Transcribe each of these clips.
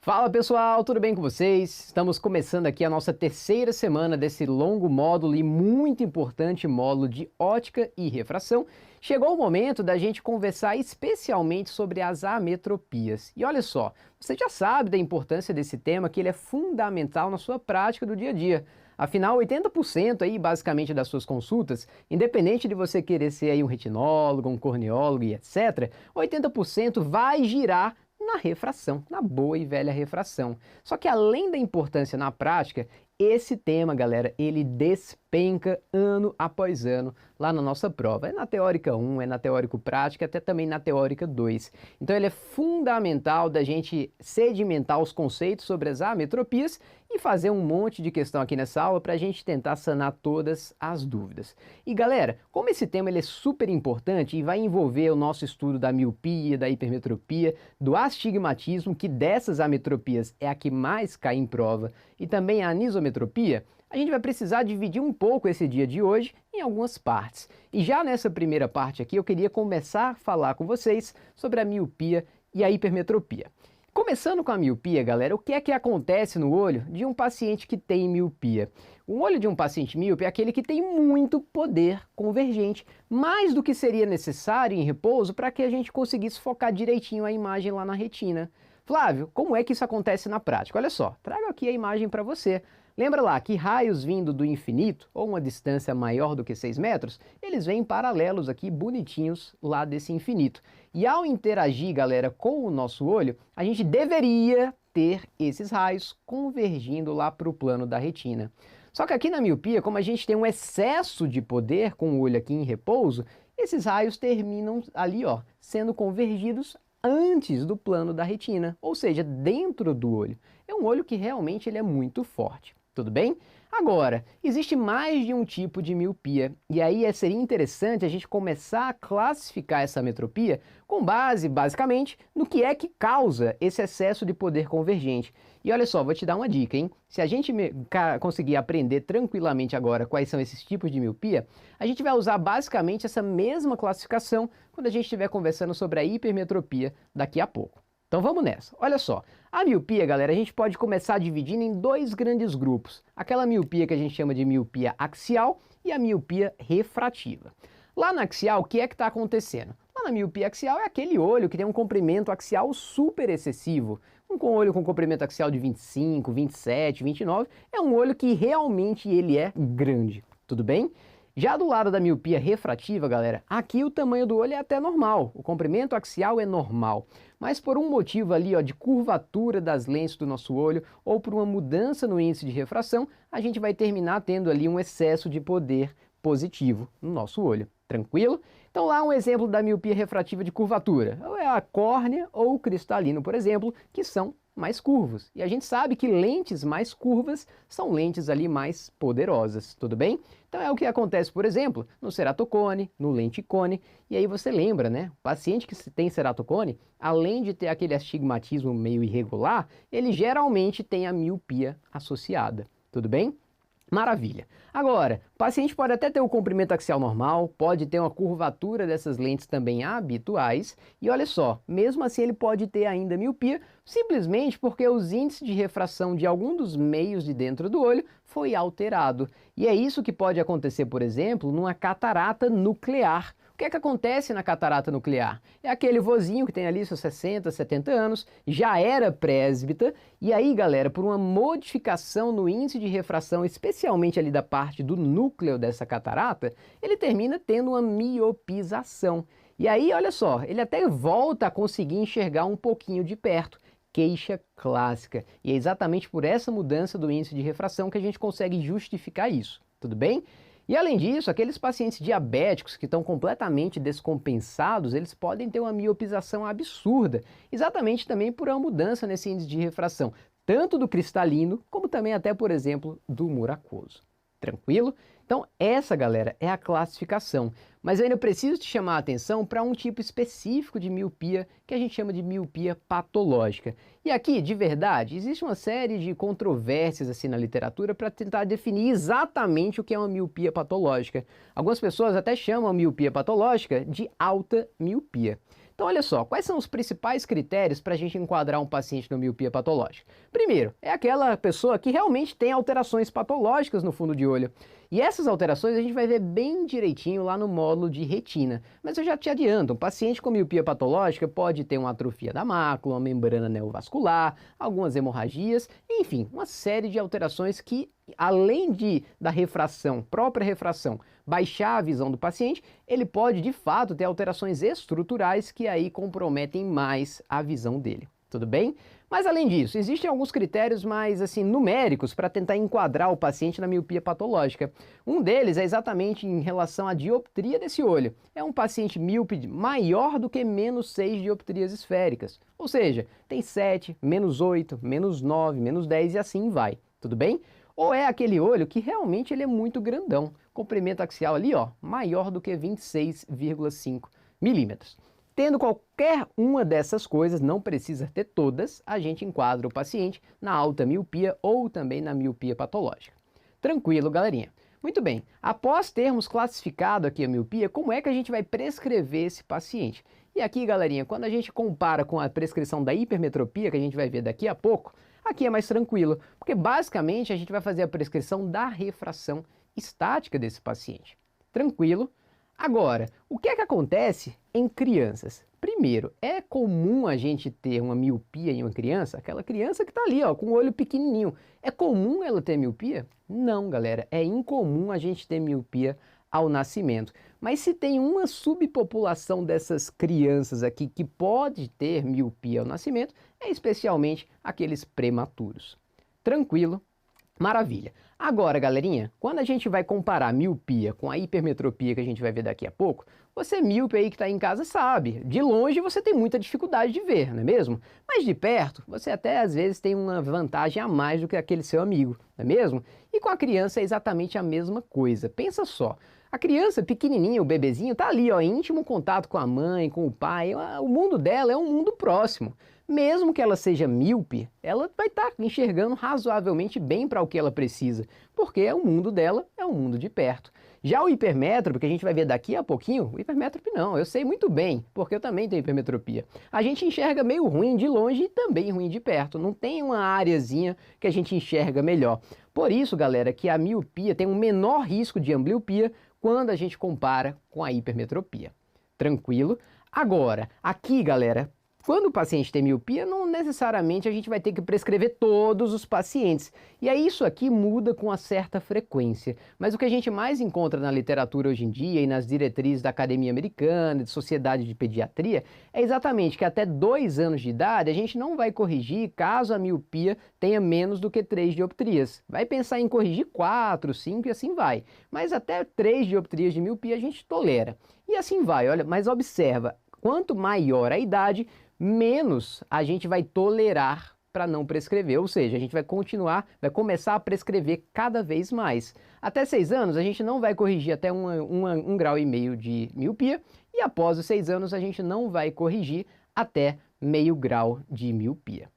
Fala pessoal, tudo bem com vocês? Estamos começando aqui a nossa terceira semana desse longo módulo e muito importante módulo de ótica e refração. Chegou o momento da gente conversar especialmente sobre as ametropias. E olha só, você já sabe da importância desse tema, que ele é fundamental na sua prática do dia a dia. Afinal, 80% aí basicamente das suas consultas, independente de você querer ser aí um retinólogo, um corneólogo e etc., 80% vai girar na refração, na boa e velha refração. Só que além da importância na prática, esse tema, galera, ele despenca ano após ano lá na nossa prova. É na teórica 1, é na teórico prática, até também na teórica 2. Então ele é fundamental da gente sedimentar os conceitos sobre as ametropias e fazer um monte de questão aqui nessa aula para a gente tentar sanar todas as dúvidas. E galera, como esse tema ele é super importante e vai envolver o nosso estudo da miopia, da hipermetropia, do astigmatismo, que dessas ametropias é a que mais cai em prova, e também a anisometropia, a gente vai precisar dividir um pouco esse dia de hoje em algumas partes. E já nessa primeira parte aqui eu queria começar a falar com vocês sobre a miopia e a hipermetropia. Começando com a miopia, galera, o que é que acontece no olho de um paciente que tem miopia? O olho de um paciente míope é aquele que tem muito poder convergente, mais do que seria necessário em repouso para que a gente conseguisse focar direitinho a imagem lá na retina. Flávio, como é que isso acontece na prática? Olha só, trago aqui a imagem para você. Lembra lá que raios vindo do infinito, ou uma distância maior do que 6 metros, eles vêm paralelos aqui, bonitinhos, lá desse infinito. E ao interagir, galera, com o nosso olho, a gente deveria ter esses raios convergindo lá para o plano da retina. Só que aqui na miopia, como a gente tem um excesso de poder com o olho aqui em repouso, esses raios terminam ali, ó, sendo convergidos antes do plano da retina, ou seja, dentro do olho. É um olho que realmente ele é muito forte. Tudo bem? Agora, existe mais de um tipo de miopia, e aí seria interessante a gente começar a classificar essa ametropia com base, basicamente, no que é que causa esse excesso de poder convergente. E olha só, vou te dar uma dica, hein? Se a gente conseguir aprender tranquilamente agora quais são esses tipos de miopia, a gente vai usar basicamente essa mesma classificação quando a gente estiver conversando sobre a hipermetropia daqui a pouco. Então vamos nessa. Olha só, a miopia, galera, a gente pode começar dividindo em dois grandes grupos. Aquela miopia que a gente chama de miopia axial e a miopia refrativa. Lá na axial, o que é que está acontecendo? Lá na miopia axial é aquele olho que tem um comprimento axial super excessivo. Um olho com comprimento axial de 25, 27, 29, é um olho que realmente ele é grande, tudo bem? Já do lado da miopia refrativa, galera, aqui o tamanho do olho é até normal, o comprimento axial é normal, mas por um motivo ali ó, de curvatura das lentes do nosso olho ou por uma mudança no índice de refração, a gente vai terminar tendo ali um excesso de poder positivo no nosso olho. Tranquilo? Então lá um exemplo da miopia refrativa de curvatura, ou é a córnea ou o cristalino, por exemplo, que são mais curvos. E a gente sabe que lentes mais curvas são lentes ali mais poderosas, tudo bem? Então é o que acontece, por exemplo, no ceratocone, no lenticone, e aí você lembra, né? O paciente que tem ceratocone, além de ter aquele astigmatismo meio irregular, ele geralmente tem a miopia associada, tudo bem? Maravilha. Agora, o paciente pode até ter o comprimento axial normal, pode ter uma curvatura dessas lentes também habituais, e olha só, mesmo assim ele pode ter ainda miopia, simplesmente porque os índices de refração de algum dos meios de dentro do olho foi alterado. E é isso que pode acontecer, por exemplo, numa catarata nuclear. O que é que acontece na catarata nuclear? É aquele vozinho que tem ali seus 60, 70 anos, já era presbita, e aí, galera, por uma modificação no índice de refração, especialmente ali da parte do núcleo dessa catarata, ele termina tendo uma miopização. E aí, olha só, ele até volta a conseguir enxergar um pouquinho de perto. Queixa clássica. E é exatamente por essa mudança do índice de refração que a gente consegue justificar isso. Tudo bem? E além disso, aqueles pacientes diabéticos que estão completamente descompensados, eles podem ter uma miopização absurda, exatamente também por uma mudança nesse índice de refração, tanto do cristalino, como também até, por exemplo, do humor aquoso. Tranquilo? Então essa, galera, é a classificação. Mas eu ainda preciso te chamar a atenção para um tipo específico de miopia que a gente chama de miopia patológica. E aqui, de verdade, existe uma série de controvérsias assim na literatura para tentar definir exatamente o que é uma miopia patológica. Algumas pessoas até chamam a miopia patológica de alta miopia. Então, olha só, quais são os principais critérios para a gente enquadrar um paciente com miopia patológica? Primeiro, é aquela pessoa que realmente tem alterações patológicas no fundo de olho. E essas alterações a gente vai ver bem direitinho lá no módulo de retina. Mas eu já te adianto, um paciente com miopia patológica pode ter uma atrofia da mácula, uma membrana neovascular, algumas hemorragias, enfim, uma série de alterações que, além da refração, própria refração, baixar a visão do paciente, ele pode de fato ter alterações estruturais que aí comprometem mais a visão dele. Tudo bem? Mas além disso, existem alguns critérios mais assim numéricos para tentar enquadrar o paciente na miopia patológica. Um deles é exatamente em relação à dioptria desse olho. É um paciente míope maior do que menos 6 dioptrias esféricas. Ou seja, tem 7, menos 8, menos 9, menos 10 e assim vai. Tudo bem? Ou é aquele olho que realmente ele é muito grandão. Comprimento axial ali, ó, maior do que 26,5 milímetros. Tendo qualquer uma dessas coisas, não precisa ter todas, a gente enquadra o paciente na alta miopia ou também na miopia patológica. Tranquilo, galerinha? Muito bem, após termos classificado aqui a miopia, como é que a gente vai prescrever esse paciente? E aqui, galerinha, quando a gente compara com a prescrição da hipermetropia, que a gente vai ver daqui a pouco, aqui é mais tranquilo, porque basicamente a gente vai fazer a prescrição da refração estática desse paciente. Tranquilo? Agora, o que é que acontece em crianças? Primeiro, é comum a gente ter uma miopia em uma criança? Aquela criança que está ali, ó, com o olho pequenininho. É comum ela ter miopia? Não, galera, é incomum a gente ter miopia ao nascimento. Mas se tem uma subpopulação dessas crianças aqui que pode ter miopia ao nascimento, é especialmente aqueles prematuros. Tranquilo? Maravilha. Agora, galerinha, quando a gente vai comparar miopia com a hipermetropia que a gente vai ver daqui a pouco, você míope aí que está em casa sabe, de longe você tem muita dificuldade de ver, não é mesmo? Mas de perto, você até às vezes tem uma vantagem a mais do que aquele seu amigo, não é mesmo? E com a criança é exatamente a mesma coisa. Pensa só, a criança pequenininha, o bebezinho, está ali, ó, em íntimo contato com a mãe, com o pai, o mundo dela é um mundo próximo. Mesmo que ela seja míope, ela vai estar enxergando razoavelmente bem para o que ela precisa, porque o mundo dela é um mundo de perto. Já o hipermétrope, que a gente vai ver daqui a pouquinho, o hipermétrope não, eu sei muito bem, porque eu também tenho hipermetropia. A gente enxerga meio ruim de longe e também ruim de perto, não tem uma areazinha que a gente enxerga melhor. Por isso, galera, que a miopia tem um menor risco de ambliopia quando a gente compara com a hipermetropia. Tranquilo? Agora, aqui, galera, quando o paciente tem miopia, não necessariamente a gente vai ter que prescrever todos os pacientes. E aí isso aqui muda com uma certa frequência. Mas o que a gente mais encontra na literatura hoje em dia e nas diretrizes da Academia Americana, de Sociedade de Pediatria, é exatamente que até 2 anos de idade a gente não vai corrigir caso a miopia tenha menos do que 3 dioptrias. Vai pensar em corrigir 4, 5 e assim vai. Mas até 3 dioptrias de miopia a gente tolera. E assim vai, olha, mas observa, quanto maior a idade, menos a gente vai tolerar para não prescrever, ou seja, a gente vai começar a prescrever cada vez mais. Até 6 anos a gente não vai corrigir até 1,5 grau de miopia e após os 6 anos a gente não vai corrigir até meio grau de miopia.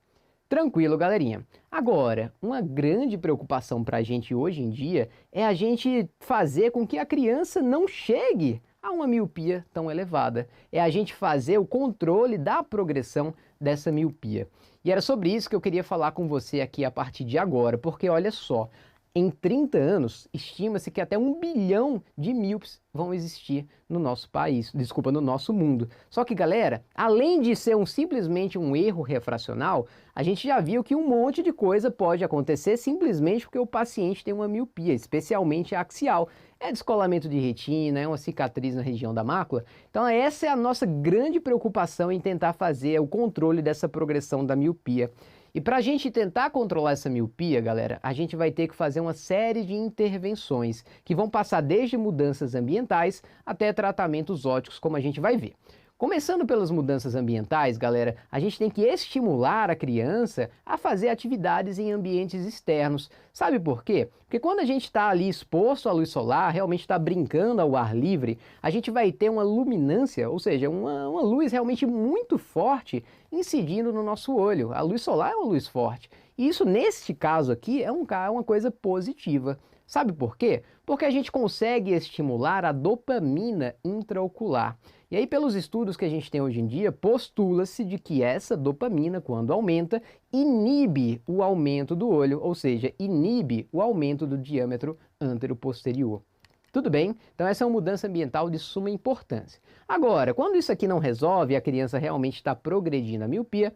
Tranquilo, galerinha. Agora, uma grande preocupação para a gente hoje em dia é a gente fazer com que a criança não chegue a uma miopia tão elevada. É a gente fazer o controle da progressão dessa miopia. E era sobre isso que eu queria falar com você aqui a partir de agora, porque olha só, em 30 anos, estima-se que até 1 bilhão de míopes vão existir no nosso país, no nosso mundo. Só que, galera, além de ser simplesmente um erro refracional, a gente já viu que um monte de coisa pode acontecer simplesmente porque o paciente tem uma miopia, especialmente axial. É descolamento de retina, é uma cicatriz na região da mácula. Então essa é a nossa grande preocupação em tentar fazer o controle dessa progressão da miopia. E para a gente tentar controlar essa miopia, galera, a gente vai ter que fazer uma série de intervenções que vão passar desde mudanças ambientais até tratamentos óticos, como a gente vai ver. Começando pelas mudanças ambientais, galera, a gente tem que estimular a criança a fazer atividades em ambientes externos. Sabe por quê? Porque quando a gente está ali exposto à luz solar, realmente está brincando ao ar livre, a gente vai ter uma luminância, ou seja, uma luz realmente muito forte incidindo no nosso olho. A luz solar é uma luz forte. E isso, neste caso aqui, é uma coisa positiva. Sabe por quê? Porque a gente consegue estimular a dopamina intraocular. E aí, pelos estudos que a gente tem hoje em dia, postula-se de que essa dopamina, quando aumenta, inibe o aumento do olho, ou seja, inibe o aumento do diâmetro antero-posterior. Tudo bem? Então essa é uma mudança ambiental de suma importância. Agora, quando isso aqui não resolve e a criança realmente está progredindo a miopia,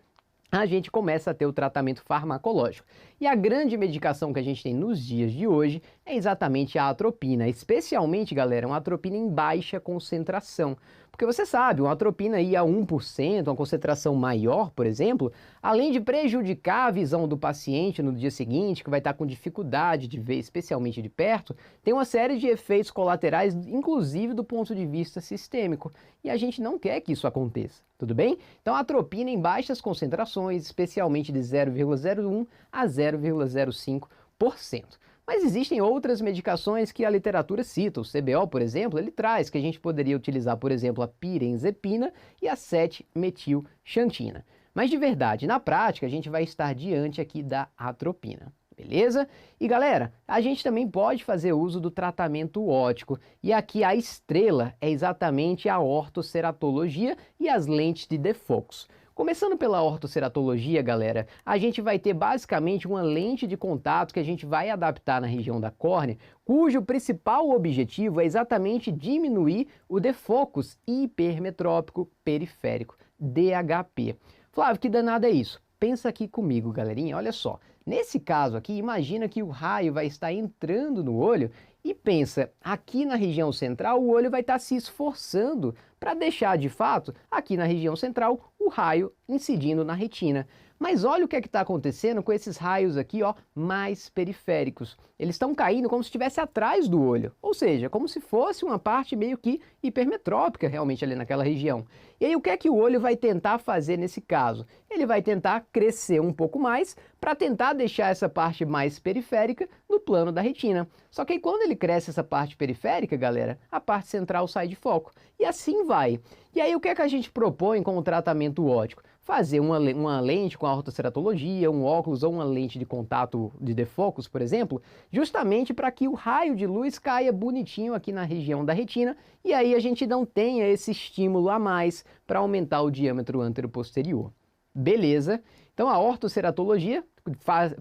a gente começa a ter o tratamento farmacológico. E a grande medicação que a gente tem nos dias de hoje é exatamente a atropina, especialmente, galera, uma atropina em baixa concentração. Porque você sabe, uma atropina aí a 1%, uma concentração maior, por exemplo, além de prejudicar a visão do paciente no dia seguinte, que vai estar com dificuldade de ver, especialmente de perto, tem uma série de efeitos colaterais, inclusive do ponto de vista sistêmico. E a gente não quer que isso aconteça, tudo bem? Então a atropina em baixas concentrações, especialmente de 0,01 a 0,05%. Mas existem outras medicações que a literatura cita. O CBO, por exemplo, ele traz que a gente poderia utilizar, por exemplo, a pirenzepina e a 7-metilxantina. Mas de verdade, na prática, a gente vai estar diante aqui da atropina. Beleza? E galera, a gente também pode fazer uso do tratamento óptico. E aqui a estrela é exatamente a ortoceratologia e as lentes de defocus. Começando pela ortoceratologia, galera, a gente vai ter basicamente uma lente de contato que a gente vai adaptar na região da córnea, cujo principal objetivo é exatamente diminuir o defocus hipermetrópico periférico, DHP. Flávio, que danado é isso? Pensa aqui comigo, galerinha, olha só. Nesse caso aqui, imagina que o raio vai estar entrando no olho e pensa, aqui na região central o olho vai estar se esforçando para deixar de fato, aqui na região central, o raio incidindo na retina. Mas olha o que é que está acontecendo com esses raios aqui, ó, mais periféricos. Eles estão caindo como se estivesse atrás do olho, ou seja, como se fosse uma parte meio que hipermetrópica realmente ali naquela região. E aí o que é que o olho vai tentar fazer nesse caso? Ele vai tentar crescer um pouco mais para tentar deixar essa parte mais periférica no plano da retina. Só que aí quando ele cresce essa parte periférica, galera, a parte central sai de foco. E assim vai. E aí o que é que a gente propõe com o tratamento óptico? Fazer uma lente com a ortoceratologia, um óculos ou uma lente de contato de defocus, por exemplo, justamente para que o raio de luz caia bonitinho aqui na região da retina e aí a gente não tenha esse estímulo a mais para aumentar o diâmetro antero-posterior. Beleza? Então a ortoceratologia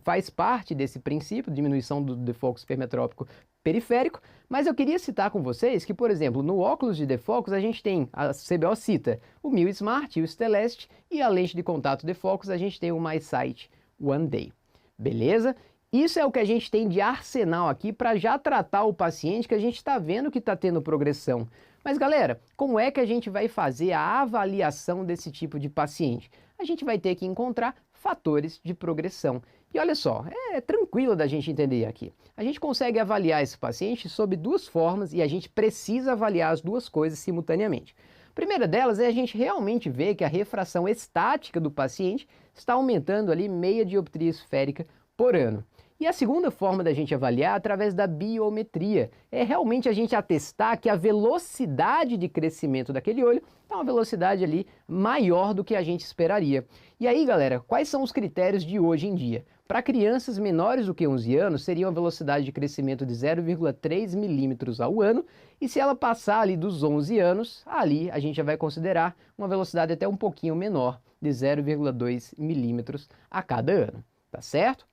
faz parte desse princípio, diminuição do defocus hipermetrópico periférico, mas eu queria citar com vocês que, por exemplo, no óculos de defocus a gente tem, a CBO cita, o Mil Smart e o Stellest, e a lente de contato defocus a gente tem o MySight One Day. Beleza? Isso é o que a gente tem de arsenal aqui para já tratar o paciente que a gente está vendo que está tendo progressão. Mas galera, como é que a gente vai fazer a avaliação desse tipo de paciente? A gente vai ter que encontrar fatores de progressão. E olha só, é tranquilo da gente entender aqui. A gente consegue avaliar esse paciente sob duas formas e a gente precisa avaliar as duas coisas simultaneamente. A primeira delas é a gente realmente ver que a refração estática do paciente está aumentando ali meia dioptria esférica por ano. E a segunda forma da gente avaliar é através da biometria. É realmente a gente atestar que a velocidade de crescimento daquele olho é uma velocidade ali maior do que a gente esperaria. E aí, galera, quais são os critérios de hoje em dia? Para crianças menores do que 11 anos, seria uma velocidade de crescimento de 0,3 milímetros ao ano, e se ela passar ali dos 11 anos, ali a gente já vai considerar uma velocidade até um pouquinho menor, de 0,2 milímetros a cada ano, tá certo?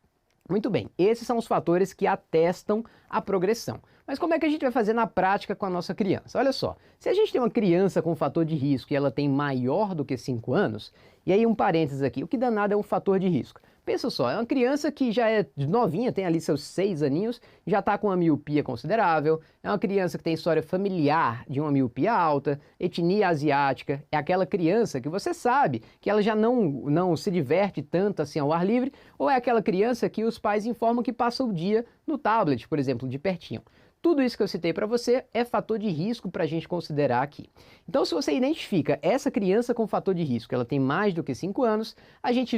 Muito bem, esses são os fatores que atestam a progressão. Mas como é que a gente vai fazer na prática com a nossa criança? Olha só, se a gente tem uma criança com fator de risco e ela tem maior do que 5 anos, e aí um parênteses aqui, o que danado é um fator de risco? Pensa só, é uma criança que já é novinha, tem ali seus 6 aninhos, já está com uma miopia considerável, é uma criança que tem história familiar de uma miopia alta, etnia asiática, é aquela criança que você sabe que ela já não se diverte tanto assim ao ar livre, ou é aquela criança que os pais informam que passa o dia no tablet, por exemplo, de pertinho. Tudo isso que eu citei para você é fator de risco para a gente considerar aqui. Então, se você identifica essa criança com fator de risco, ela tem mais do que 5 anos,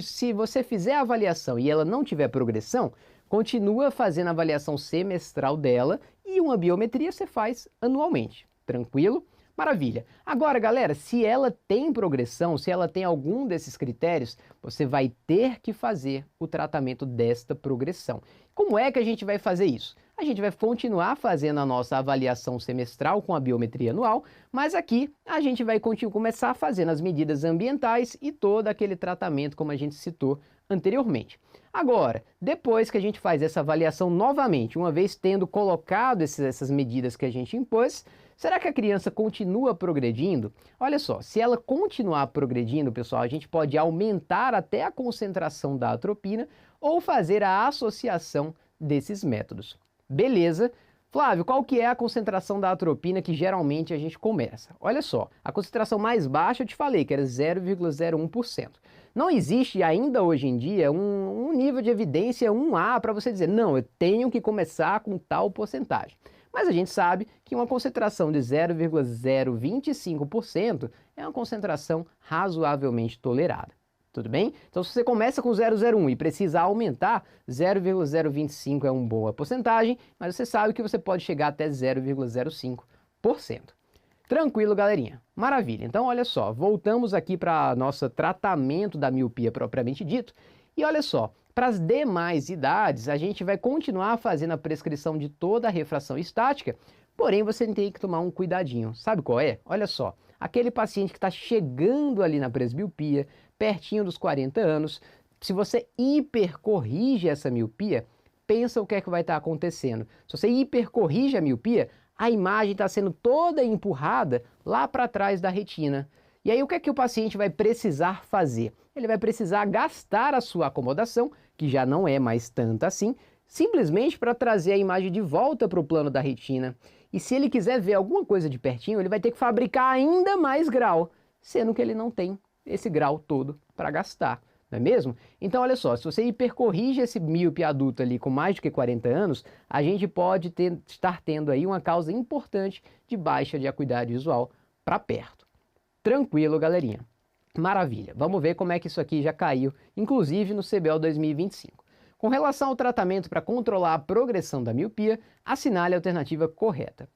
se você fizer a avaliação e ela não tiver progressão, continua fazendo a avaliação semestral dela e uma biometria você faz anualmente, tranquilo? Maravilha. Agora, galera, se ela tem progressão, se ela tem algum desses critérios, você vai ter que fazer o tratamento desta progressão. Como é que a gente vai fazer isso? A gente vai continuar fazendo a nossa avaliação semestral com a biometria anual, mas aqui a gente vai começar fazendo as medidas ambientais e todo aquele tratamento como a gente citou anteriormente. Agora, depois que a gente faz essa avaliação novamente, uma vez tendo colocado essas medidas que a gente impôs, será que a criança continua progredindo? Olha só, se ela continuar progredindo, pessoal, a gente pode aumentar até a concentração da atropina ou fazer a associação desses métodos. Beleza? Flávio, qual que é a concentração da atropina que geralmente a gente começa? Olha só, a concentração mais baixa eu te falei que era 0,01%. Não existe ainda hoje em dia um nível de evidência 1A para você dizer, não, eu tenho que começar com tal porcentagem. Mas a gente sabe que uma concentração de 0,025% é uma concentração razoavelmente tolerada. Tudo bem? Então, se você começa com 0,01 e precisa aumentar, 0,025 é uma boa porcentagem, mas você sabe que você pode chegar até 0,05%. Tranquilo, galerinha? Maravilha. Então, olha só, voltamos aqui para nosso tratamento da miopia propriamente dito. E olha só, para as demais idades, a gente vai continuar fazendo a prescrição de toda a refração estática, porém você tem que tomar um cuidadinho. Sabe qual é? Olha só, aquele paciente que está chegando ali na presbiopia, pertinho dos 40 anos, se você hipercorrige essa miopia, pensa o que é que vai estar acontecendo. Se você hipercorrige a miopia, a imagem está sendo toda empurrada lá para trás da retina. E aí o que é que o paciente vai precisar fazer? Ele vai precisar gastar a sua acomodação, que já não é mais tanta assim, simplesmente para trazer a imagem de volta para o plano da retina. E se ele quiser ver alguma coisa de pertinho, ele vai ter que fabricar ainda mais grau, sendo que ele não tem esse grau todo para gastar, não é mesmo? Então, olha só, se você hipercorrige esse míope adulto ali com mais do que 40 anos, a gente pode estar tendo aí uma causa importante de baixa de acuidade visual para perto. Tranquilo, galerinha? Maravilha. Vamos ver como é que isso aqui já caiu, inclusive no CBO 2025. Com relação ao tratamento para controlar a progressão da miopia, assinale a alternativa correta.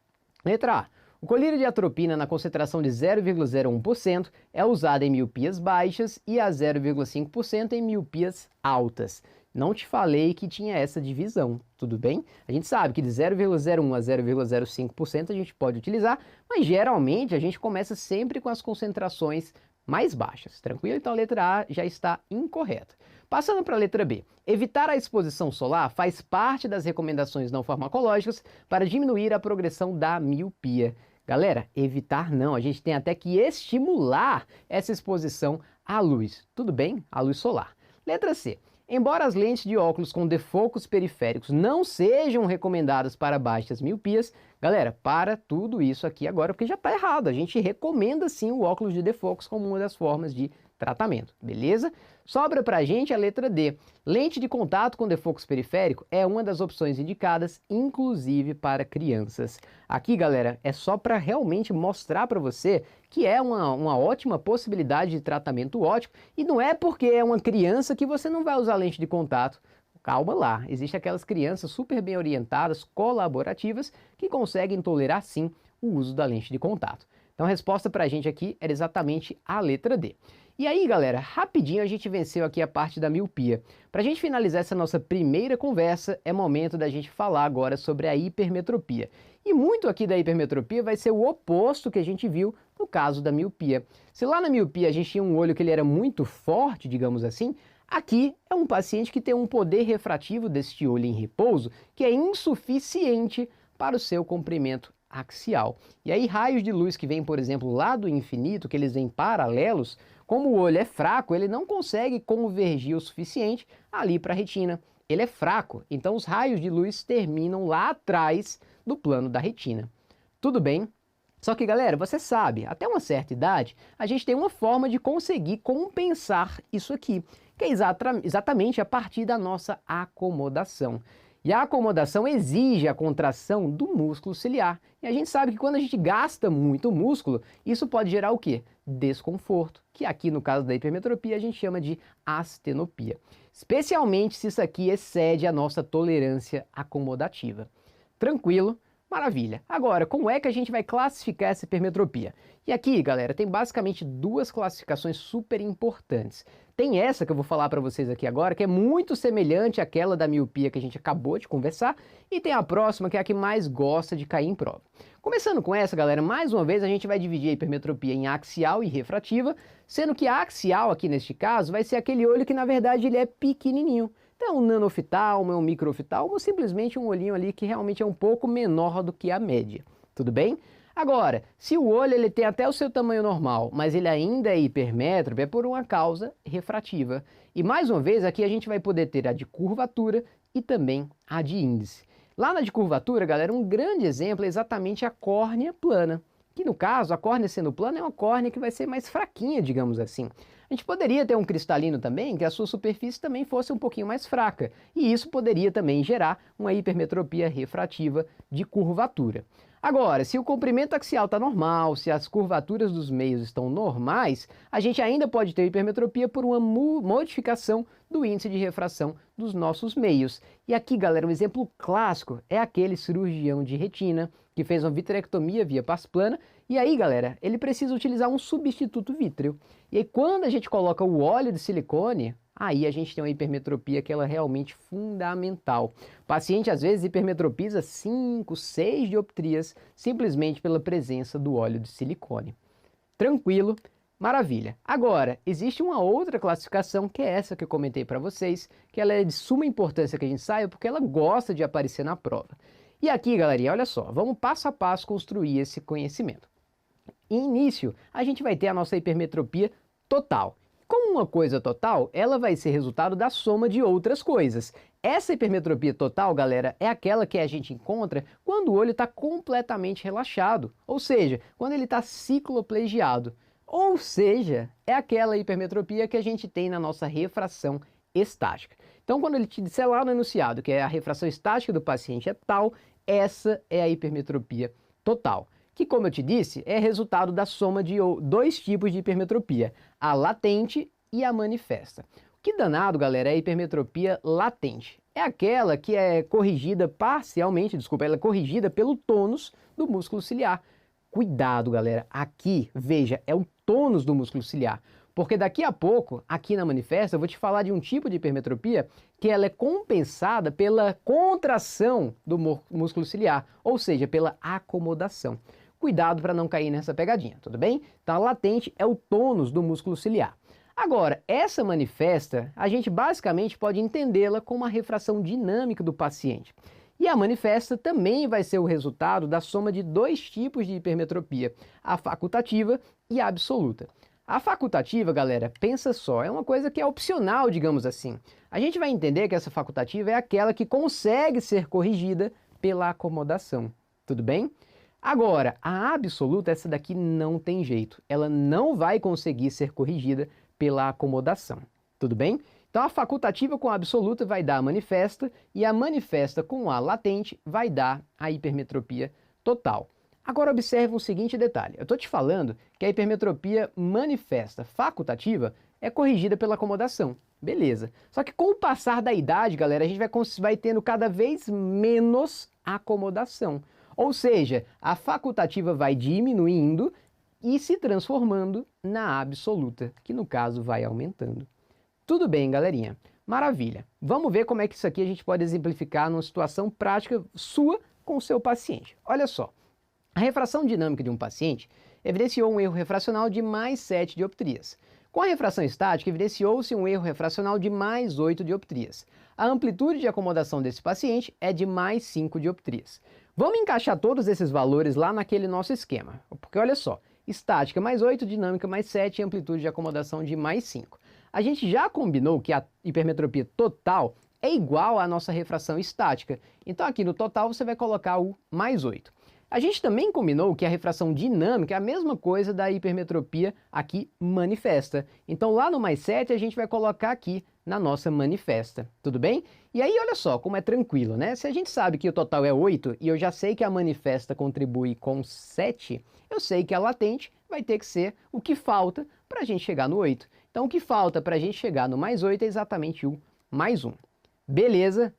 Letra A. O colírio de atropina na concentração de 0,01% é usado em miopias baixas e a 0,5% em miopias altas. Não te falei que tinha essa divisão, tudo bem? A gente sabe que de 0,01 a 0,05% a gente pode utilizar, mas geralmente a gente começa sempre com as concentrações mais baixas, tranquilo? Então a letra A já está incorreta. Passando para a letra B, evitar a exposição solar faz parte das recomendações não farmacológicas para diminuir a progressão da miopia. Galera, evitar não, a gente tem até que estimular essa exposição à luz, tudo bem? À luz solar. Letra C. Embora as lentes de óculos com defocos periféricos não sejam recomendadas para baixas miopias, galera, para tudo isso aqui agora, porque já está errado. A gente recomenda sim o óculos de defocos como uma das formas de tratamento, beleza? Sobra para a gente a letra D. Lente de contato com defocos periférico é uma das opções indicadas, inclusive para crianças. Aqui, galera, é só para realmente mostrar para você que é uma ótima possibilidade de tratamento óptico e não é porque é uma criança que você não vai usar lente de contato. Calma lá, existem aquelas crianças super bem orientadas, colaborativas, que conseguem tolerar sim o uso da lente de contato. Então a resposta para a gente aqui era exatamente a letra D. E aí, galera, rapidinho a gente venceu aqui a parte da miopia. Para a gente finalizar essa nossa primeira conversa, é momento da gente falar agora sobre a hipermetropia. E muito aqui da hipermetropia vai ser o oposto que a gente viu no caso da miopia. Se lá na miopia a gente tinha um olho que ele era muito forte, digamos assim, aqui é um paciente que tem um poder refrativo deste olho em repouso que é insuficiente para o seu comprimento axial. E aí raios de luz que vêm, por exemplo, lá do infinito, que eles vêm paralelos, como o olho é fraco, ele não consegue convergir o suficiente ali para a retina. Ele é fraco, então os raios de luz terminam lá atrás do plano da retina. Tudo bem? Só que, galera, você sabe, até uma certa idade, a gente tem uma forma de conseguir compensar isso aqui, que é exatamente a partir da nossa acomodação. E a acomodação exige a contração do músculo ciliar. E a gente sabe que quando a gente gasta muito músculo, isso pode gerar o quê? Desconforto, que aqui no caso da hipermetropia a gente chama de astenopia. Especialmente se isso aqui excede a nossa tolerância acomodativa. Tranquilo? Maravilha. Agora, como é que a gente vai classificar essa hipermetropia? E aqui, galera, tem basicamente duas classificações super importantes. Tem essa que eu vou falar para vocês aqui agora, que é muito semelhante àquela da miopia que a gente acabou de conversar, e tem a próxima, que é a que mais gosta de cair em prova. Começando com essa, galera, mais uma vez a gente vai dividir a hipermetropia em axial e refrativa, sendo que a axial aqui neste caso vai ser aquele olho que na verdade ele é pequenininho. Então, um nanoftalmo, um microftalmo, ou simplesmente um olhinho ali que realmente é um pouco menor do que a média. Tudo bem? Agora, se o olho ele tem até o seu tamanho normal, mas ele ainda é hipermétrope, é por uma causa refrativa. E mais uma vez, aqui a gente vai poder ter a de curvatura e também a de índice. Lá na de curvatura, galera, um grande exemplo é exatamente a córnea plana. Que no caso, a córnea sendo plana é uma córnea que vai ser mais fraquinha, digamos assim. A gente poderia ter um cristalino também, que a sua superfície também fosse um pouquinho mais fraca, e isso poderia também gerar uma hipermetropia refrativa de curvatura. Agora, se o comprimento axial está normal, se as curvaturas dos meios estão normais, a gente ainda pode ter hipermetropia por uma modificação do índice de refração dos nossos meios. E aqui, galera, um exemplo clássico é aquele cirurgião de retina que fez uma vitrectomia via pars plana, e aí, galera, ele precisa utilizar um substituto vítreo. E aí, quando a gente coloca o óleo de silicone, aí a gente tem uma hipermetropia que ela é realmente fundamental. O paciente, às vezes, hipermetropiza 5, 6 dioptrias simplesmente pela presença do óleo de silicone. Tranquilo? Maravilha. Agora, existe uma outra classificação, que é essa que eu comentei para vocês, que ela é de suma importância que a gente saiba, porque ela gosta de aparecer na prova. E aqui, galerinha, olha só, vamos passo a passo construir esse conhecimento. Em início, a gente vai ter a nossa hipermetropia total. Como uma coisa total, ela vai ser resultado da soma de outras coisas. Essa hipermetropia total, galera, é aquela que a gente encontra quando o olho está completamente relaxado, ou seja, quando ele está cicloplegiado. Ou seja, é aquela hipermetropia que a gente tem na nossa refração estática. Então, quando ele te disser lá no enunciado que a refração estática do paciente é tal, essa é a hipermetropia total, que, como eu te disse, é resultado da soma de dois tipos de hipermetropia, a latente e a manifesta. O que danado, galera, é a hipermetropia latente. É aquela que é corrigida parcialmente, ela é corrigida pelo tônus do músculo ciliar. Cuidado, galera, aqui, veja, é o tônus do músculo ciliar. Porque daqui a pouco, aqui na manifesta, eu vou te falar de um tipo de hipermetropia que ela é compensada pela contração do músculo ciliar, ou seja, pela acomodação. Cuidado para não cair nessa pegadinha, tudo bem? Então, a latente é o tônus do músculo ciliar. Agora, essa manifesta, a gente basicamente pode entendê-la como a refração dinâmica do paciente. E a manifesta também vai ser o resultado da soma de dois tipos de hipermetropia, a facultativa e a absoluta. A facultativa, galera, pensa só, é uma coisa que é opcional, digamos assim. A gente vai entender que essa facultativa é aquela que consegue ser corrigida pela acomodação, tudo bem? Agora, a absoluta, essa daqui não tem jeito, ela não vai conseguir ser corrigida pela acomodação, tudo bem? Então a facultativa com a absoluta vai dar a manifesta e a manifesta com a latente vai dar a hipermetropia total. Agora observe um seguinte detalhe, eu estou te falando que a hipermetropia manifesta facultativa é corrigida pela acomodação, beleza. Só que com o passar da idade, galera, a gente vai tendo cada vez menos acomodação. Ou seja, a facultativa vai diminuindo e se transformando na absoluta, que no caso vai aumentando. Tudo bem, galerinha? Maravilha. Vamos ver como é que isso aqui a gente pode exemplificar numa situação prática sua com o seu paciente. Olha só, a refração dinâmica de um paciente evidenciou um erro refracional de mais 7 dioptrias. Com a refração estática, evidenciou-se um erro refracional de mais 8 dioptrias. A amplitude de acomodação desse paciente é de mais 5 dioptrias. Vamos encaixar todos esses valores lá naquele nosso esquema, porque olha só, estática mais 8, dinâmica mais 7 e amplitude de acomodação de mais 5. A gente já combinou que a hipermetropia total é igual à nossa refração estática, então aqui no total você vai colocar o mais 8. A gente também combinou que a refração dinâmica é a mesma coisa da hipermetropia aqui manifesta. Então lá no mais 7 a gente vai colocar aqui na nossa manifesta, tudo bem? E aí olha só como é tranquilo, né? Se a gente sabe que o total é 8 e eu já sei que a manifesta contribui com 7, eu sei que a latente vai ter que ser o que falta para a gente chegar no 8. Então o que falta para a gente chegar no mais 8 é exatamente o mais 1. Beleza?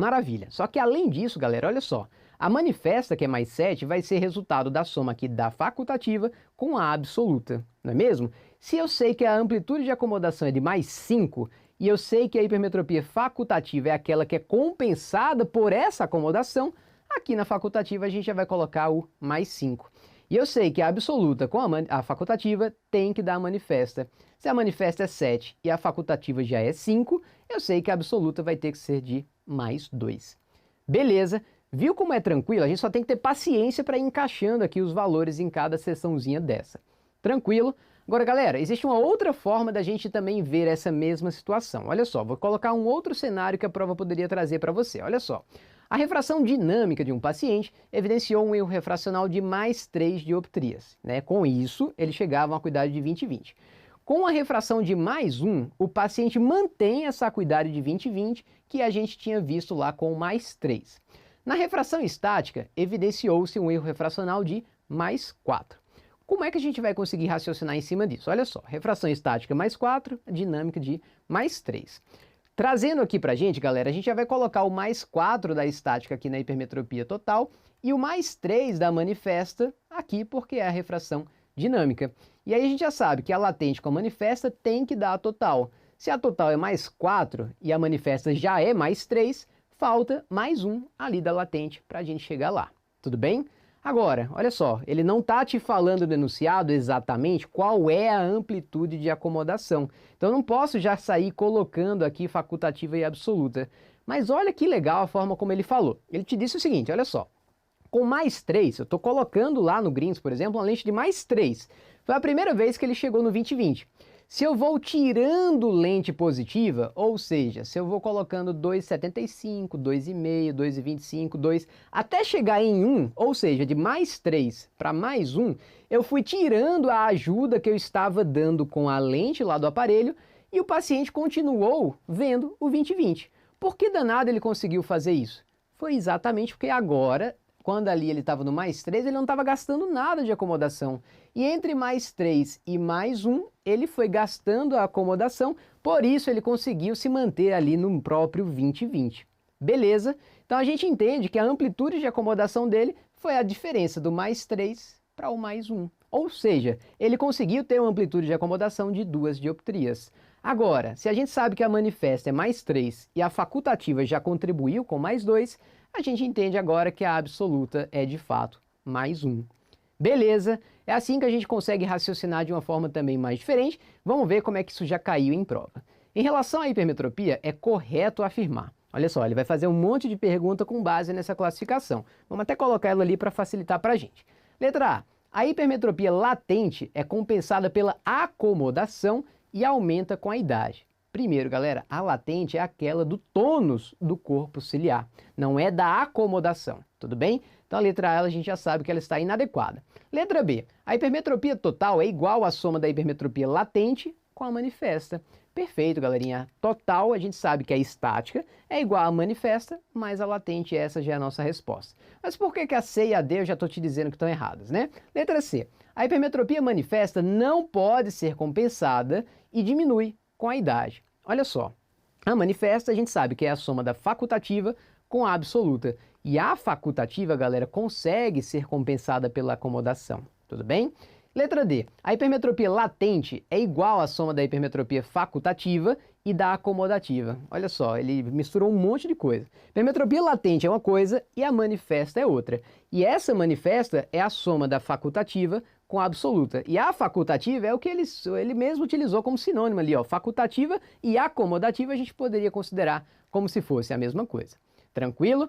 Maravilha. Só que além disso, galera, olha só. A manifesta, que é mais 7, vai ser resultado da soma aqui da facultativa com a absoluta, não é mesmo? Se eu sei que a amplitude de acomodação é de mais 5, e eu sei que a hipermetropia facultativa é aquela que é compensada por essa acomodação, aqui na facultativa a gente já vai colocar o mais 5. E eu sei que a absoluta com a facultativa tem que dar a manifesta. Se a manifesta é 7 e a facultativa já é 5, eu sei que a absoluta vai ter que ser de mais 2. Beleza? Viu como é tranquilo? A gente só tem que ter paciência para ir encaixando aqui os valores em cada seçãozinha dessa. Tranquilo? Agora, galera, existe uma outra forma da gente também ver essa mesma situação. Olha só, vou colocar um outro cenário que a prova poderia trazer para você. Olha só. A refração dinâmica de um paciente evidenciou um erro refracional de mais 3 dioptrias, né? Com isso, ele chegava a uma acuidade de 20/20. Com a refração de mais 1, o paciente mantém essa acuidade de 20/20 que a gente tinha visto lá com mais 3. Na refração estática, evidenciou-se um erro refracional de mais 4. Como é que a gente vai conseguir raciocinar em cima disso? Olha só, refração estática mais 4, dinâmica de mais 3. Trazendo aqui pra gente, galera, a gente já vai colocar o mais 4 da estática aqui na hipermetropia total e o mais 3 da manifesta aqui, porque é a refração dinâmica. E aí a gente já sabe que a latente com a manifesta tem que dar a total. Se a total é mais 4 e a manifesta já é mais 3, falta mais 1 ali da latente para a gente chegar lá. Tudo bem? Agora, olha só, ele não está te falando no enunciado exatamente qual é a amplitude de acomodação. Então eu não posso já sair colocando aqui facultativa e absoluta. Mas olha que legal a forma como ele falou. Ele te disse o seguinte, olha só. Com mais 3, eu estou colocando lá no Grins, por exemplo, uma lente de mais 3. Foi a primeira vez que ele chegou no 20/20. Se eu vou tirando lente positiva, ou seja, se eu vou colocando 2,75, 2,5, 2,25, 2, até chegar em 1, ou seja, de mais 3 para mais 1, eu fui tirando a ajuda que eu estava dando com a lente lá do aparelho e o paciente continuou vendo o 20/20. Por que danado ele conseguiu fazer isso? Foi exatamente porque agora, quando ali ele estava no mais 3, ele não estava gastando nada de acomodação. E entre mais 3 e mais 1, ele foi gastando a acomodação, por isso ele conseguiu se manter ali no próprio 20/20. Beleza? Então a gente entende que a amplitude de acomodação dele foi a diferença do mais 3 para o mais 1. Ou seja, ele conseguiu ter uma amplitude de acomodação de 2 dioptrias. Agora, se a gente sabe que a manifesta é mais 3 e a facultativa já contribuiu com mais 2, a gente entende agora que a absoluta é de fato mais 1. Beleza? É assim que a gente consegue raciocinar de uma forma também mais diferente. Vamos ver como é que isso já caiu em prova. Em relação à hipermetropia, é correto afirmar. Olha só, ele vai fazer um monte de pergunta com base nessa classificação. Vamos até colocar ela ali para facilitar para a gente. Letra A. A hipermetropia latente é compensada pela acomodação e aumenta com a idade. Primeiro, galera, a latente é aquela do tônus do corpo ciliar, não é da acomodação, tudo bem? Então a letra A a gente já sabe que ela está inadequada. Letra B, a hipermetropia total é igual à soma da hipermetropia latente com a manifesta. Perfeito, galerinha. Total, a gente sabe que a estática é igual à manifesta, mas a latente, essa já é a nossa resposta. Mas por que a C e a D eu já estou te dizendo que estão erradas, né? Letra C, a hipermetropia manifesta não pode ser compensada e diminui com a idade. Olha só, a manifesta a gente sabe que é a soma da facultativa com a absoluta. E a facultativa, galera, consegue ser compensada pela acomodação, tudo bem? Letra D, a hipermetropia latente é igual à soma da hipermetropia facultativa e da acomodativa. Olha só, ele misturou um monte de coisa. Hipermetropia latente é uma coisa e a manifesta é outra. E essa manifesta é a soma da facultativa com a absoluta. E a facultativa é o que ele mesmo utilizou como sinônimo ali, ó. Facultativa e acomodativa a gente poderia considerar como se fosse a mesma coisa. Tranquilo?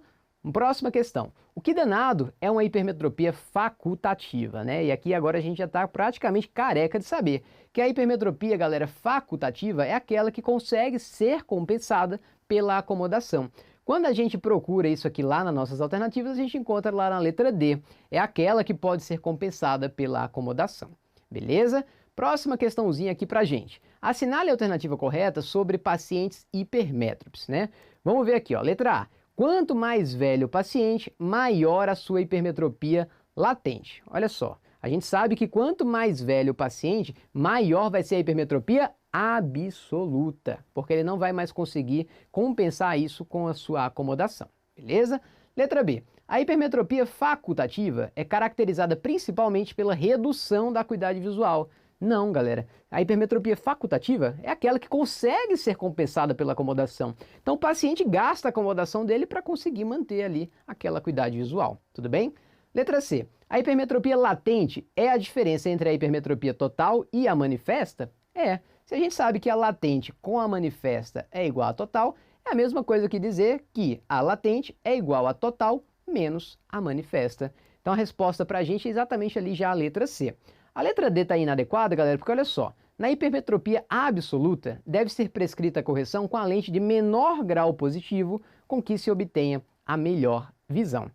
Próxima questão. O que danado é uma hipermetropia facultativa, né? E aqui agora a gente já está praticamente careca de saber que a hipermetropia, galera, facultativa é aquela que consegue ser compensada pela acomodação. Quando a gente procura isso aqui lá nas nossas alternativas, a gente encontra lá na letra D. É aquela que pode ser compensada pela acomodação. Beleza? Próxima questãozinha aqui pra gente. Assinale a alternativa correta sobre pacientes hipermétropes, né? Vamos ver aqui, ó. Letra A. Quanto mais velho o paciente, maior a sua hipermetropia latente. Olha só, a gente sabe que quanto mais velho o paciente, maior vai ser a hipermetropia absoluta, porque ele não vai mais conseguir compensar isso com a sua acomodação, beleza? Letra B. A hipermetropia facultativa é caracterizada principalmente pela redução da acuidade visual. Não, galera. A hipermetropia facultativa é aquela que consegue ser compensada pela acomodação. Então o paciente gasta a acomodação dele para conseguir manter ali aquela acuidade visual. Tudo bem? Letra C. A hipermetropia latente é a diferença entre a hipermetropia total e a manifesta? É. Se a gente sabe que a latente com a manifesta é igual a total, é a mesma coisa que dizer que a latente é igual a total menos a manifesta. Então a resposta para a gente é exatamente ali já a letra C. A letra D está inadequada, galera, porque olha só, na hipermetropia absoluta deve ser prescrita a correção com a lente de menor grau positivo com que se obtenha a melhor visão.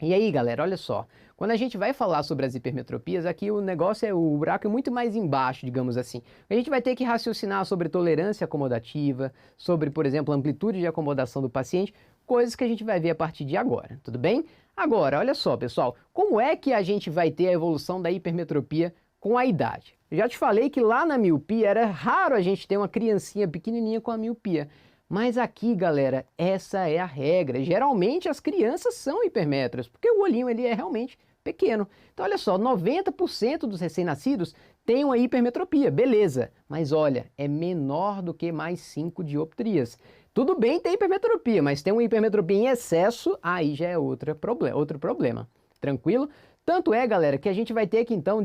E aí, galera, olha só, quando a gente vai falar sobre as hipermetropias, aqui o negócio o buraco é muito mais embaixo, digamos assim. A gente vai ter que raciocinar sobre tolerância acomodativa, sobre, por exemplo, amplitude de acomodação do paciente, coisas que a gente vai ver a partir de agora, tudo bem? Agora, olha só, pessoal, como é que a gente vai ter a evolução da hipermetropia com a idade? Eu já te falei que lá na miopia era raro a gente ter uma criancinha pequenininha com a miopia. Mas aqui, galera, essa é a regra. Geralmente as crianças são hipermetras, porque o olhinho ele é realmente pequeno. Então olha só, 90% dos recém-nascidos têm uma hipermetropia, beleza. Mas olha, é menor do que mais 5 dioptrias. Tudo bem ter hipermetropia, mas tem uma hipermetropia em excesso, aí já é outro problema. Tranquilo? Tanto é, galera, que a gente vai ter que então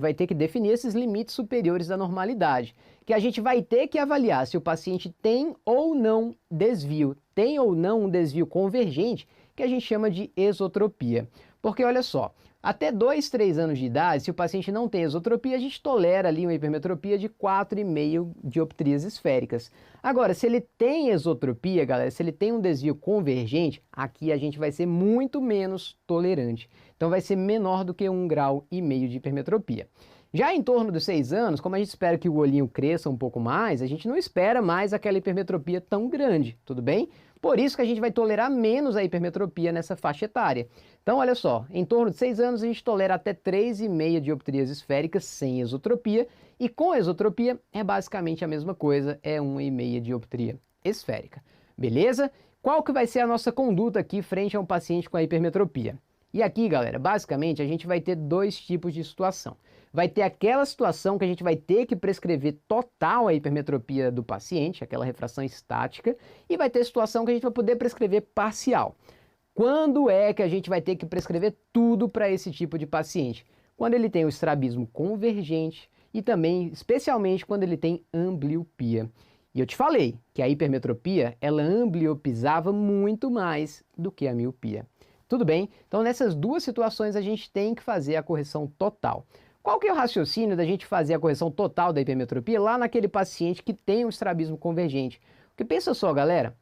vai ter que definir esses limites superiores da normalidade, que a gente vai ter que avaliar se o paciente tem ou não desvio, tem ou não um desvio convergente, que a gente chama de esotropia. Porque olha só, até 2, 3 anos de idade, se o paciente não tem esotropia, a gente tolera ali uma hipermetropia de 4,5 dioptrias esféricas. Agora, se ele tem esotropia, galera, se ele tem um desvio convergente, aqui a gente vai ser muito menos tolerante. Então vai ser menor do que 1,5 grau de hipermetropia. Já em torno dos 6 anos, como a gente espera que o olhinho cresça um pouco mais, a gente não espera mais aquela hipermetropia tão grande, tudo bem? Por isso que a gente vai tolerar menos a hipermetropia nessa faixa etária. Então, olha só, em torno de 6 anos a gente tolera até 3,5 dioptrias esféricas sem esotropia, e com esotropia é basicamente a mesma coisa, é 1,5 dioptria esférica. Beleza? Qual que vai ser a nossa conduta aqui frente a um paciente com a hipermetropia? E aqui, galera, basicamente a gente vai ter 2 tipos de situação. Vai ter aquela situação que a gente vai ter que prescrever total a hipermetropia do paciente, aquela refração estática, e vai ter situação que a gente vai poder prescrever parcial. Quando é que a gente vai ter que prescrever tudo para esse tipo de paciente? Quando ele tem o estrabismo convergente e também, especialmente, quando ele tem ambliopia. E eu te falei que a hipermetropia, ela ambliopizava muito mais do que a miopia. Tudo bem? Então nessas 2 situações a gente tem que fazer a correção total. Qual que é o raciocínio da gente fazer a correção total da hipermetropia lá naquele paciente que tem um estrabismo convergente? Porque pensa só, galera,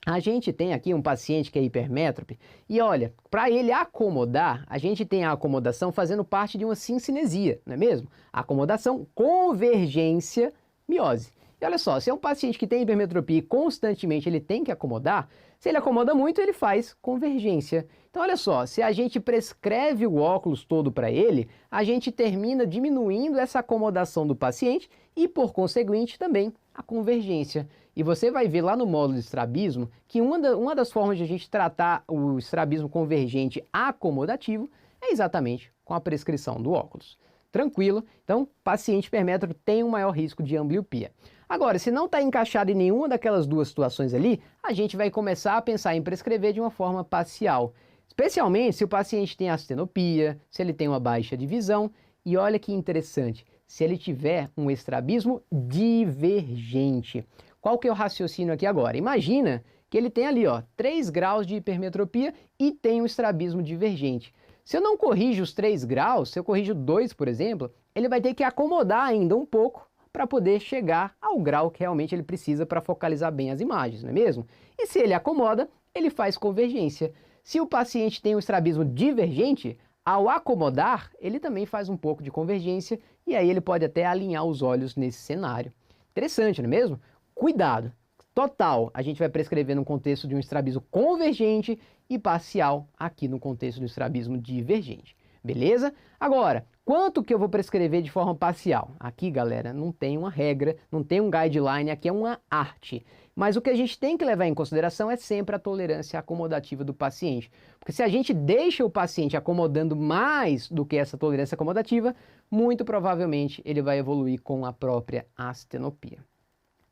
a gente tem aqui um paciente que é hipermétrope e olha, para ele acomodar, a gente tem a acomodação fazendo parte de uma sincinesia, não é mesmo? Acomodação, convergência, miose. E olha só, se é um paciente que tem hipermetropia e constantemente ele tem que acomodar, se ele acomoda muito, ele faz convergência. Então olha só, se a gente prescreve o óculos todo para ele, a gente termina diminuindo essa acomodação do paciente e, por conseguinte, também a convergência. E você vai ver lá no módulo de estrabismo que uma das formas de a gente tratar o estrabismo convergente acomodativo é exatamente com a prescrição do óculos. Tranquilo? Então, paciente hipermétrope tem um maior risco de ambliopia. Agora, se não está encaixado em nenhuma daquelas 2 situações ali, a gente vai começar a pensar em prescrever de uma forma parcial. Especialmente se o paciente tem astenopia, se ele tem uma baixa de visão. E olha que interessante, se ele tiver um estrabismo divergente. Qual que é o raciocínio aqui agora? Imagina que ele tem ali, ó, 3 graus de hipermetropia e tem um estrabismo divergente. Se eu não corrijo os 3 graus, se eu corrijo 2, por exemplo, ele vai ter que acomodar ainda um pouco para poder chegar ao grau que realmente ele precisa para focalizar bem as imagens, não é mesmo? E se ele acomoda, ele faz convergência. Se o paciente tem um estrabismo divergente, ao acomodar, ele também faz um pouco de convergência e aí ele pode até alinhar os olhos nesse cenário. Interessante, não é mesmo? Cuidado! Total, a gente vai prescrever no contexto de um estrabismo convergente e parcial aqui no contexto do estrabismo divergente. Beleza? Agora, Quanto que eu vou prescrever de forma parcial? Aqui, galera, não tem uma regra, não tem um guideline, aqui é uma arte. Mas o que a gente tem que levar em consideração é sempre a tolerância acomodativa do paciente. Porque se a gente deixa o paciente acomodando mais do que essa tolerância acomodativa, muito provavelmente ele vai evoluir com a própria astenopia.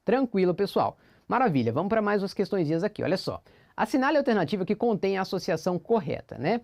Tranquilo, pessoal? Maravilha, vamos para mais umas questõezinhas aqui, olha só. Assinale a alternativa que contém a associação correta, né?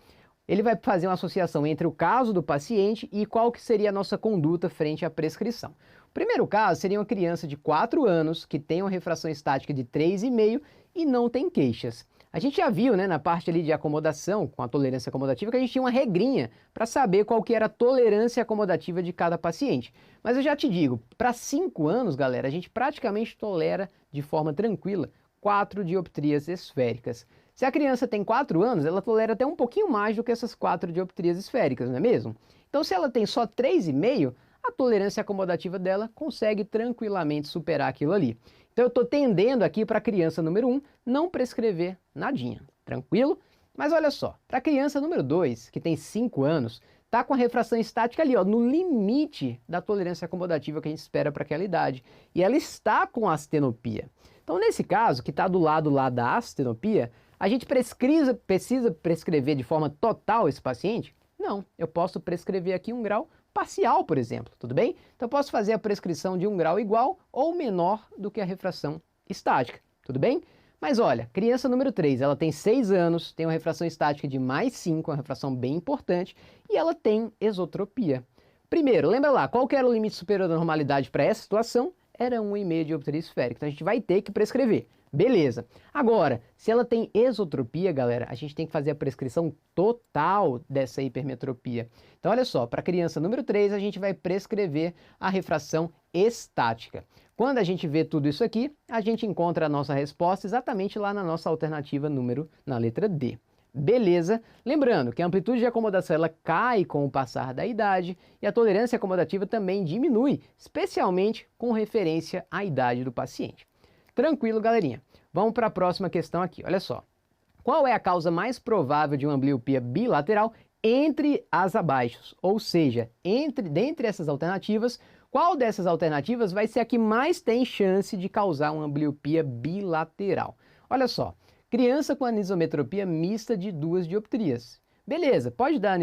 Ele vai fazer uma associação entre o caso do paciente e qual que seria a nossa conduta frente à prescrição. O primeiro caso seria uma criança de 4 anos que tem uma refração estática de 3,5 e não tem queixas. A gente já viu, né, na parte ali de acomodação, com a tolerância acomodativa, que a gente tinha uma regrinha para saber qual que era a tolerância acomodativa de cada paciente. Mas eu já te digo, para 5 anos, galera, a gente praticamente tolera de forma tranquila 4 dioptrias esféricas. Se a criança tem 4 anos, ela tolera até um pouquinho mais do que essas 4 dioptrias esféricas, não é mesmo? Então, se ela tem só 3,5, a tolerância acomodativa dela consegue tranquilamente superar aquilo ali. Então, eu estou tendendo aqui para a criança número 1 não prescrever nadinha, tranquilo? Mas olha só, para a criança número 2, que tem 5 anos, está com a refração estática ali, ó, no limite da tolerância acomodativa que a gente espera para aquela idade. E ela está com astenopia. Então, nesse caso, que está do lado lá da astenopia, a gente precisa prescrever de forma total esse paciente? Não, eu posso prescrever aqui um grau parcial, por exemplo, tudo bem? Então eu posso fazer a prescrição de um grau igual ou menor do que a refração estática, tudo bem? Mas olha, criança número 3, ela tem 6 anos, tem uma refração estática de mais 5, uma refração bem importante, e ela tem esotropia. Primeiro, lembra lá, qual que era o limite superior da normalidade para essa situação? Era 1,5 dioptria esférica, então a gente vai ter que prescrever. Beleza. Agora, se ela tem esotropia, galera, a gente tem que fazer a prescrição total dessa hipermetropia. Então, olha só, para a criança número 3, a gente vai prescrever a refração estática. Quando a gente vê tudo isso aqui, a gente encontra a nossa resposta exatamente lá na nossa alternativa na letra D. Beleza? Lembrando que a amplitude de acomodação ela cai com o passar da idade e a tolerância acomodativa também diminui, especialmente com referência à idade do paciente. Tranquilo, galerinha. Vamos para a próxima questão aqui, olha só. Qual é a causa mais provável de uma ambliopia bilateral entre as abaixo? Ou seja, dentre essas alternativas, qual dessas alternativas vai ser a que mais tem chance de causar uma ambliopia bilateral? Olha só, criança com anisometropia mista de 2 dioptrias. Beleza, pode dar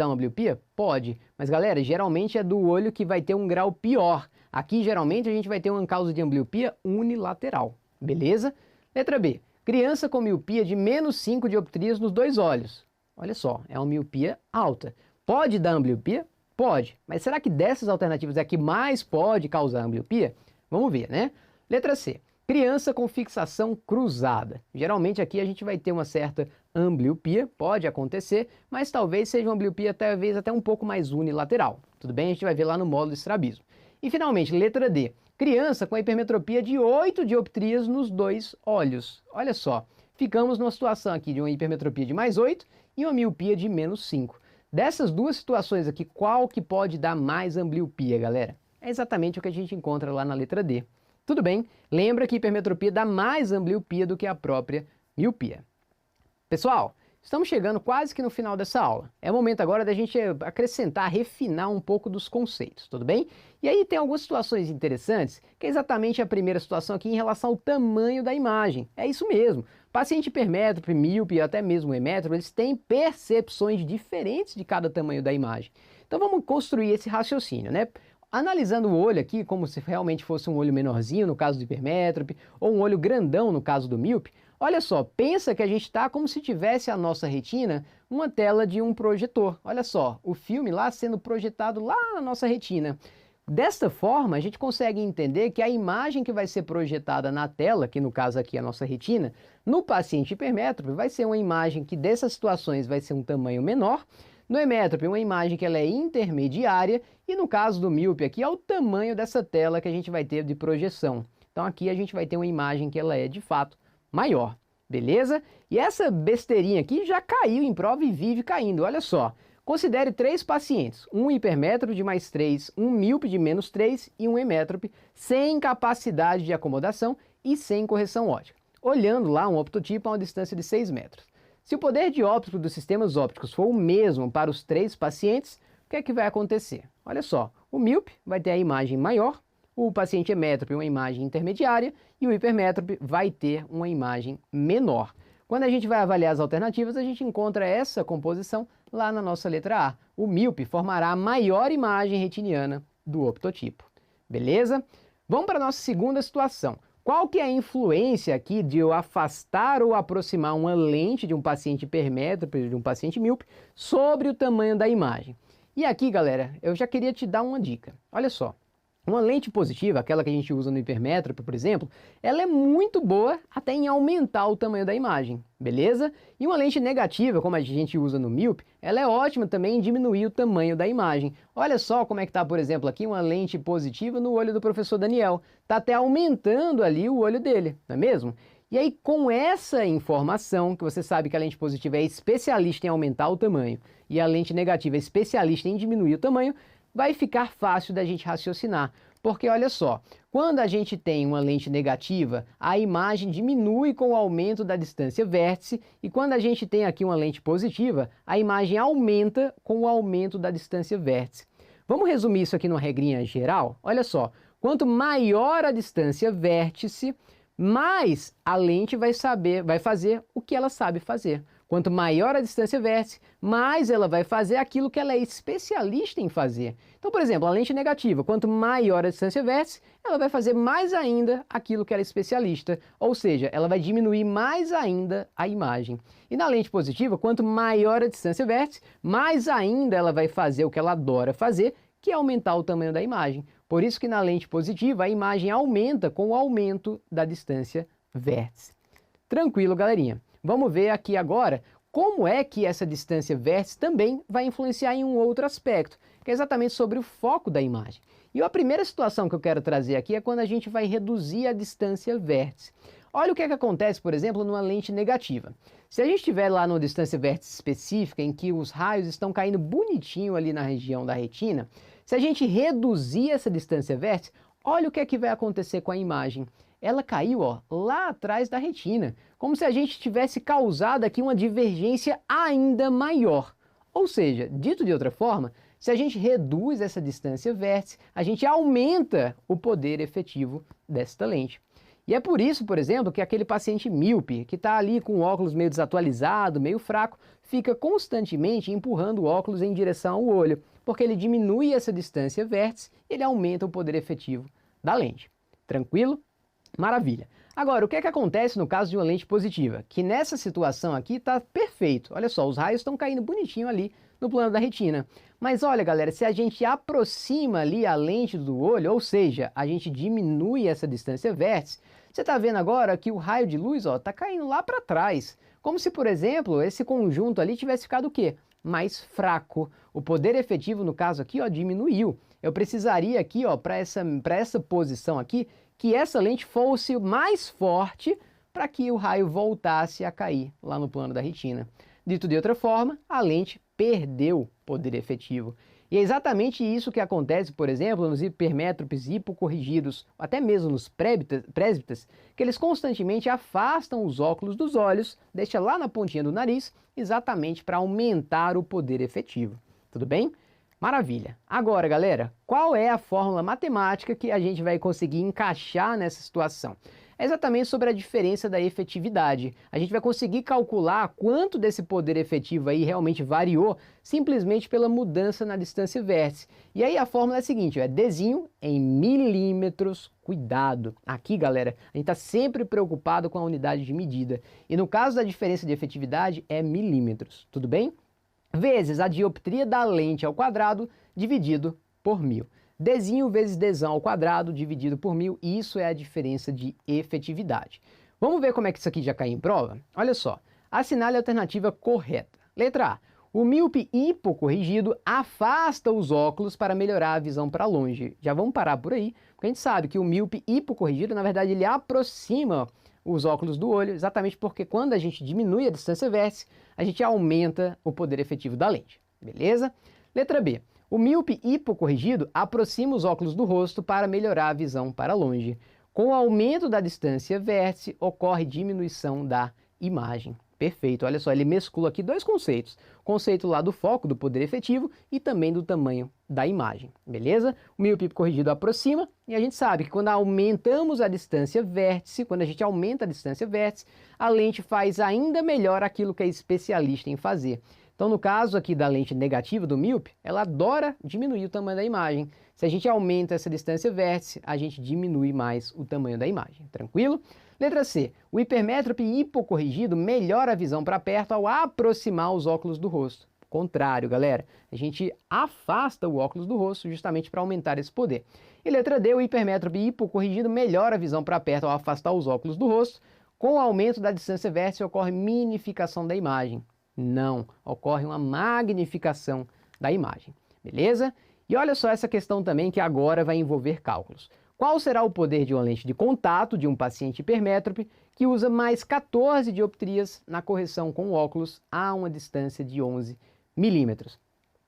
uma ambliopia? Pode, mas galera, geralmente é do olho que vai ter um grau pior. Aqui, geralmente, a gente vai ter uma causa de ambliopia unilateral, beleza? Letra B, criança com miopia de menos 5 dioptrias nos 2 olhos. Olha só, é uma miopia alta. Pode dar ambliopia? Pode, mas será que dessas alternativas é a que mais pode causar ambliopia? Vamos ver, né? Letra C, criança com fixação cruzada. Geralmente aqui a gente vai ter uma certa ambliopia, pode acontecer, mas talvez seja uma ambliopia talvez até um pouco mais unilateral. Tudo bem? A gente vai ver lá no módulo de estrabismo. E finalmente, letra D, criança com hipermetropia de 8 dioptrias nos 2 olhos. Olha só, ficamos numa situação aqui de uma hipermetropia de mais 8 e uma miopia de menos 5. Dessas duas situações aqui, qual que pode dar mais ambliopia, galera? É exatamente o que a gente encontra lá na letra D. Tudo bem, lembra que hipermetropia dá mais ambliopia do que a própria miopia. Pessoal, estamos chegando quase que no final dessa aula. É o momento agora da gente acrescentar, refinar um pouco dos conceitos, tudo bem? E aí tem algumas situações interessantes, que é exatamente a primeira situação aqui em relação ao tamanho da imagem. É isso mesmo. Paciente hipermétrope, míope e até mesmo hemétrope, eles têm percepções diferentes de cada tamanho da imagem. Então vamos construir esse raciocínio, né? Analisando o olho aqui, como se realmente fosse um olho menorzinho no caso do hipermétrope, ou um olho grandão no caso do míope, olha só, pensa que a gente está como se tivesse a nossa retina uma tela de um projetor. Olha só, o filme lá sendo projetado lá na nossa retina. Desta forma, a gente consegue entender que a imagem que vai ser projetada na tela, que no caso aqui é a nossa retina, no paciente hipermétrope vai ser uma imagem que dessas situações vai ser um tamanho menor, no hemétrope uma imagem que ela é intermediária e no caso do míope aqui é o tamanho dessa tela que a gente vai ter de projeção. Então aqui a gente vai ter uma imagem que ela é de fato maior, beleza? E essa besteirinha aqui já caiu em prova e vive caindo, olha só. Considere 3 pacientes, um hipermétrope de mais 3, um míope de menos 3 e um hemétrope sem capacidade de acomodação e sem correção óptica, olhando lá um optotipo a uma distância de 6 metros. Se o poder dióptrico dos sistemas ópticos for o mesmo para os 3 pacientes, o que é que vai acontecer? Olha só, o míope vai ter a imagem maior, o paciente emétrope uma imagem intermediária e o hipermétrope vai ter uma imagem menor. Quando a gente vai avaliar as alternativas, a gente encontra essa composição lá na nossa letra A. O míope formará a maior imagem retiniana do optotipo. Beleza? Vamos para a nossa segunda situação. Qual que é a influência aqui de eu afastar ou aproximar uma lente de um paciente hipermétrope, de um paciente míope, sobre o tamanho da imagem? E aqui, galera, eu já queria te dar uma dica. Olha só. Uma lente positiva, aquela que a gente usa no hipermétrope, por exemplo, ela é muito boa até em aumentar o tamanho da imagem, beleza? E uma lente negativa, como a gente usa no míope, ela é ótima também em diminuir o tamanho da imagem. Olha só como é que está, por exemplo, aqui uma lente positiva no olho do professor Daniel. Está até aumentando ali o olho dele, não é mesmo? E aí, com essa informação, que você sabe que a lente positiva é especialista em aumentar o tamanho e a lente negativa é especialista em diminuir o tamanho, vai ficar fácil da gente raciocinar, porque olha só, quando a gente tem uma lente negativa, a imagem diminui com o aumento da distância vértice, e quando a gente tem aqui uma lente positiva, a imagem aumenta com o aumento da distância vértice. Vamos resumir isso aqui numa regrinha geral? Olha só, quanto maior a distância vértice, mais a lente vai fazer o que ela sabe fazer. Quanto maior a distância vértice, mais ela vai fazer aquilo que ela é especialista em fazer. Então, por exemplo, a lente negativa, quanto maior a distância vértice, ela vai fazer mais ainda aquilo que ela é especialista, ou seja, ela vai diminuir mais ainda a imagem. E na lente positiva, quanto maior a distância vértice, mais ainda ela vai fazer o que ela adora fazer, que é aumentar o tamanho da imagem. Por isso que na lente positiva, a imagem aumenta com o aumento da distância vértice. Tranquilo, galerinha? Vamos ver aqui agora como é que essa distância vértice também vai influenciar em um outro aspecto, que é exatamente sobre o foco da imagem. E a primeira situação que eu quero trazer aqui é quando a gente vai reduzir a distância vértice. Olha o que é que acontece, por exemplo, numa lente negativa. Se a gente estiver lá numa distância vértice específica, em que os raios estão caindo bonitinho ali na região da retina, se a gente reduzir essa distância vértice, olha o que é que vai acontecer com a imagem. Ela caiu, ó, lá atrás da retina, como se a gente tivesse causado aqui uma divergência ainda maior. Ou seja, dito de outra forma, se a gente reduz essa distância vértice, a gente aumenta o poder efetivo desta lente. E é por isso, por exemplo, que aquele paciente míope, que está ali com o óculos meio desatualizado, meio fraco, fica constantemente empurrando o óculos em direção ao olho, porque ele diminui essa distância vértice e ele aumenta o poder efetivo da lente. Tranquilo? Maravilha. Agora, o que é que acontece no caso de uma lente positiva? Que nessa situação aqui está perfeito. Olha só, os raios estão caindo bonitinho ali no plano da retina. Mas olha, galera, se a gente aproxima ali a lente do olho, ou seja, a gente diminui essa distância vértice, você está vendo agora que o raio de luz está caindo lá para trás. Como se, por exemplo, esse conjunto ali tivesse ficado o quê? Mais fraco. O poder efetivo, no caso aqui, diminuiu. Eu precisaria aqui, para essa posição aqui, que essa lente fosse mais forte para que o raio voltasse a cair lá no plano da retina. Dito de outra forma, a lente perdeu poder efetivo. E é exatamente isso que acontece, por exemplo, nos hipermétropes hipocorrigidos, até mesmo nos presbitas, que eles constantemente afastam os óculos dos olhos, deixa lá na pontinha do nariz, exatamente para aumentar o poder efetivo. Tudo bem? Maravilha! Agora, galera, qual é a fórmula matemática que a gente vai conseguir encaixar nessa situação? É exatamente sobre a diferença da efetividade. A gente vai conseguir calcular quanto desse poder efetivo aí realmente variou simplesmente pela mudança na distância vértice. E aí a fórmula é a seguinte, é Dzinho em milímetros. Cuidado! Aqui, galera, a gente está sempre preocupado com a unidade de medida. E no caso da diferença de efetividade é milímetros, tudo bem? Vezes a dioptria da lente ao quadrado dividido por 1000. Dzinho vezes Dzão ao quadrado dividido por 1000, e isso é a diferença de efetividade. Vamos ver como é que isso aqui já cai em prova? Olha só, assinale a alternativa correta. Letra A. O míope hipocorrigido afasta os óculos para melhorar a visão para longe. Já vamos parar por aí, porque a gente sabe que o míope hipocorrigido, na verdade, ele aproxima os óculos do olho, exatamente porque quando a gente diminui a distância vértice, a gente aumenta o poder efetivo da lente. Beleza? Letra B. O míope hipocorrigido aproxima os óculos do rosto para melhorar a visão para longe. Com o aumento da distância vértice, ocorre diminuição da imagem. Perfeito, olha só, ele mesclou aqui dois conceitos. O conceito lá do foco, do poder efetivo e também do tamanho da imagem, beleza? O míope corrigido aproxima e a gente sabe que quando aumentamos a distância vértice, quando a gente aumenta a distância vértice, a lente faz ainda melhor aquilo que é especialista em fazer. Então, no caso aqui da lente negativa do míope, ela adora diminuir o tamanho da imagem. Se a gente aumenta essa distância vértice, a gente diminui mais o tamanho da imagem, tranquilo? Letra C. O hipermétrope hipocorrigido melhora a visão para perto ao aproximar os óculos do rosto. Contrário, galera. A gente afasta o óculos do rosto justamente para aumentar esse poder. E letra D. O hipermétrope hipocorrigido melhora a visão para perto ao afastar os óculos do rosto. Com o aumento da distância vértice ocorre minificação da imagem. Não, ocorre uma magnificação da imagem. Beleza? E olha só essa questão também que agora vai envolver cálculos. Qual será o poder de uma lente de contato de um paciente hipermétrope que usa mais 14 dioptrias na correção com óculos a uma distância de 11 milímetros?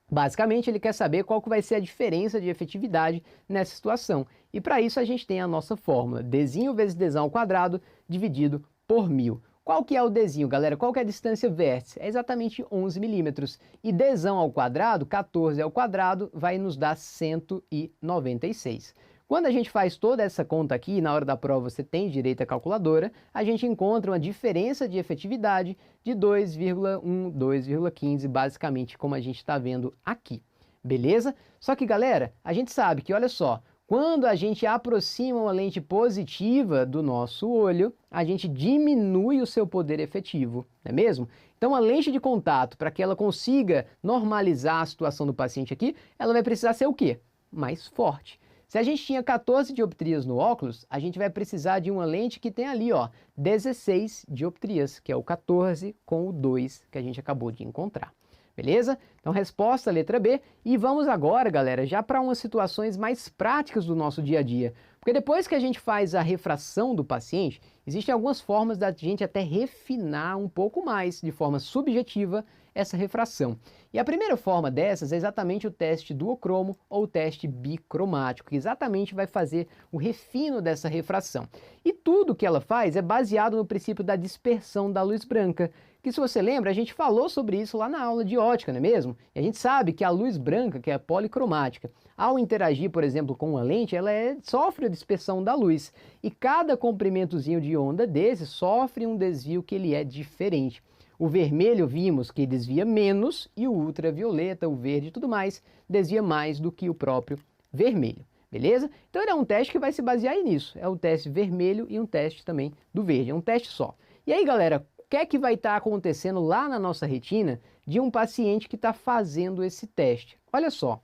Basicamente, ele quer saber qual que vai ser a diferença de efetividade nessa situação. E para isso a gente tem a nossa fórmula, Dzinho vezes Dzão ao quadrado dividido por 1000. Qual que é o Dzinho, galera? Qual que é a distância vértice? É exatamente 11 milímetros. E Dzão ao quadrado, 14 ao quadrado, vai nos dar 196. Quando a gente faz toda essa conta aqui, na hora da prova você tem direito à calculadora, a gente encontra uma diferença de efetividade de 2,1, 2,15, basicamente como a gente está vendo aqui. Beleza? Só que, galera, a gente sabe que, olha só, quando a gente aproxima uma lente positiva do nosso olho, a gente diminui o seu poder efetivo, não é mesmo? Então, a lente de contato, para que ela consiga normalizar a situação do paciente aqui, ela vai precisar ser o quê? Mais forte. Se a gente tinha 14 dioptrias no óculos, a gente vai precisar de uma lente que tem ali, ó, 16 dioptrias, que é o 14 com o 2 que a gente acabou de encontrar. Beleza? Então, resposta letra B. E vamos agora, galera, já para umas situações mais práticas do nosso dia a dia. Porque depois que a gente faz a refração do paciente, existem algumas formas da gente até refinar um pouco mais, de forma subjetiva, essa refração. E a primeira forma dessas é exatamente o teste duocromo ou o teste bicromático, que exatamente vai fazer o refino dessa refração. E tudo que ela faz é baseado no princípio da dispersão da luz branca, que, se você lembra, a gente falou sobre isso lá na aula de ótica, não é mesmo? E a gente sabe que a luz branca, que é policromática, ao interagir, por exemplo, com uma lente, ela sofre a dispersão da luz. E cada comprimentozinho de onda desse sofre um desvio que ele é diferente. O vermelho vimos que desvia menos e o ultravioleta, o verde e tudo mais, desvia mais do que o próprio vermelho. Beleza? Então ele é um teste que vai se basear nisso. É o teste vermelho e um teste também do verde. É um teste só. E aí, galera, o que é que vai estar acontecendo lá na nossa retina de um paciente que está fazendo esse teste? Olha só.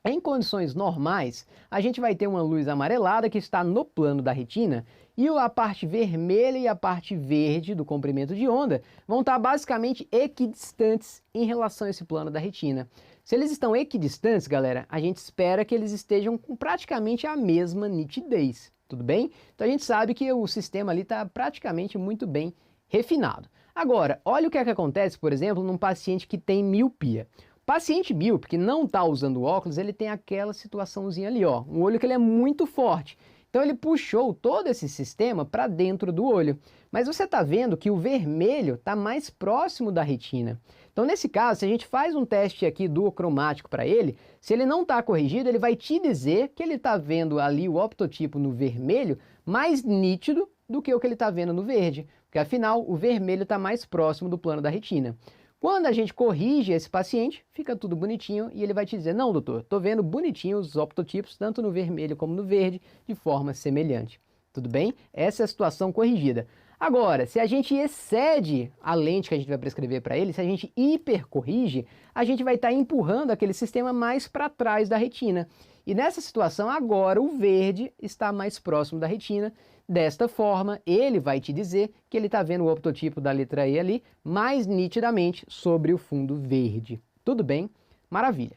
Em condições normais, a gente vai ter uma luz amarelada que está no plano da retina e a parte vermelha e a parte verde do comprimento de onda vão estar basicamente equidistantes em relação a esse plano da retina. Se eles estão equidistantes, galera, a gente espera que eles estejam com praticamente a mesma nitidez, tudo bem? Então a gente sabe que o sistema ali está praticamente muito bem refinado. Agora, olha o que é que acontece, por exemplo, num paciente que tem miopia. Paciente míope que não está usando óculos, ele tem aquela situaçãozinha ali, ó, um olho que ele é muito forte. Então ele puxou todo esse sistema para dentro do olho. Mas você está vendo que o vermelho está mais próximo da retina. Então nesse caso, se a gente faz um teste aqui duocromático para ele, se ele não está corrigido, ele vai te dizer que ele está vendo ali o optotipo no vermelho mais nítido do que o que ele está vendo no verde. Porque afinal, o vermelho está mais próximo do plano da retina. Quando a gente corrige esse paciente, fica tudo bonitinho e ele vai te dizer, não, doutor, estou vendo bonitinho os optotipos, tanto no vermelho como no verde, de forma semelhante. Tudo bem? Essa é a situação corrigida. Agora, se a gente excede a lente que a gente vai prescrever para ele, se a gente hipercorrige, a gente vai estar empurrando aquele sistema mais para trás da retina. E nessa situação, agora o verde está mais próximo da retina. Desta forma, ele vai te dizer que ele está vendo o optotipo da letra E ali mais nitidamente sobre o fundo verde. Tudo bem? Maravilha.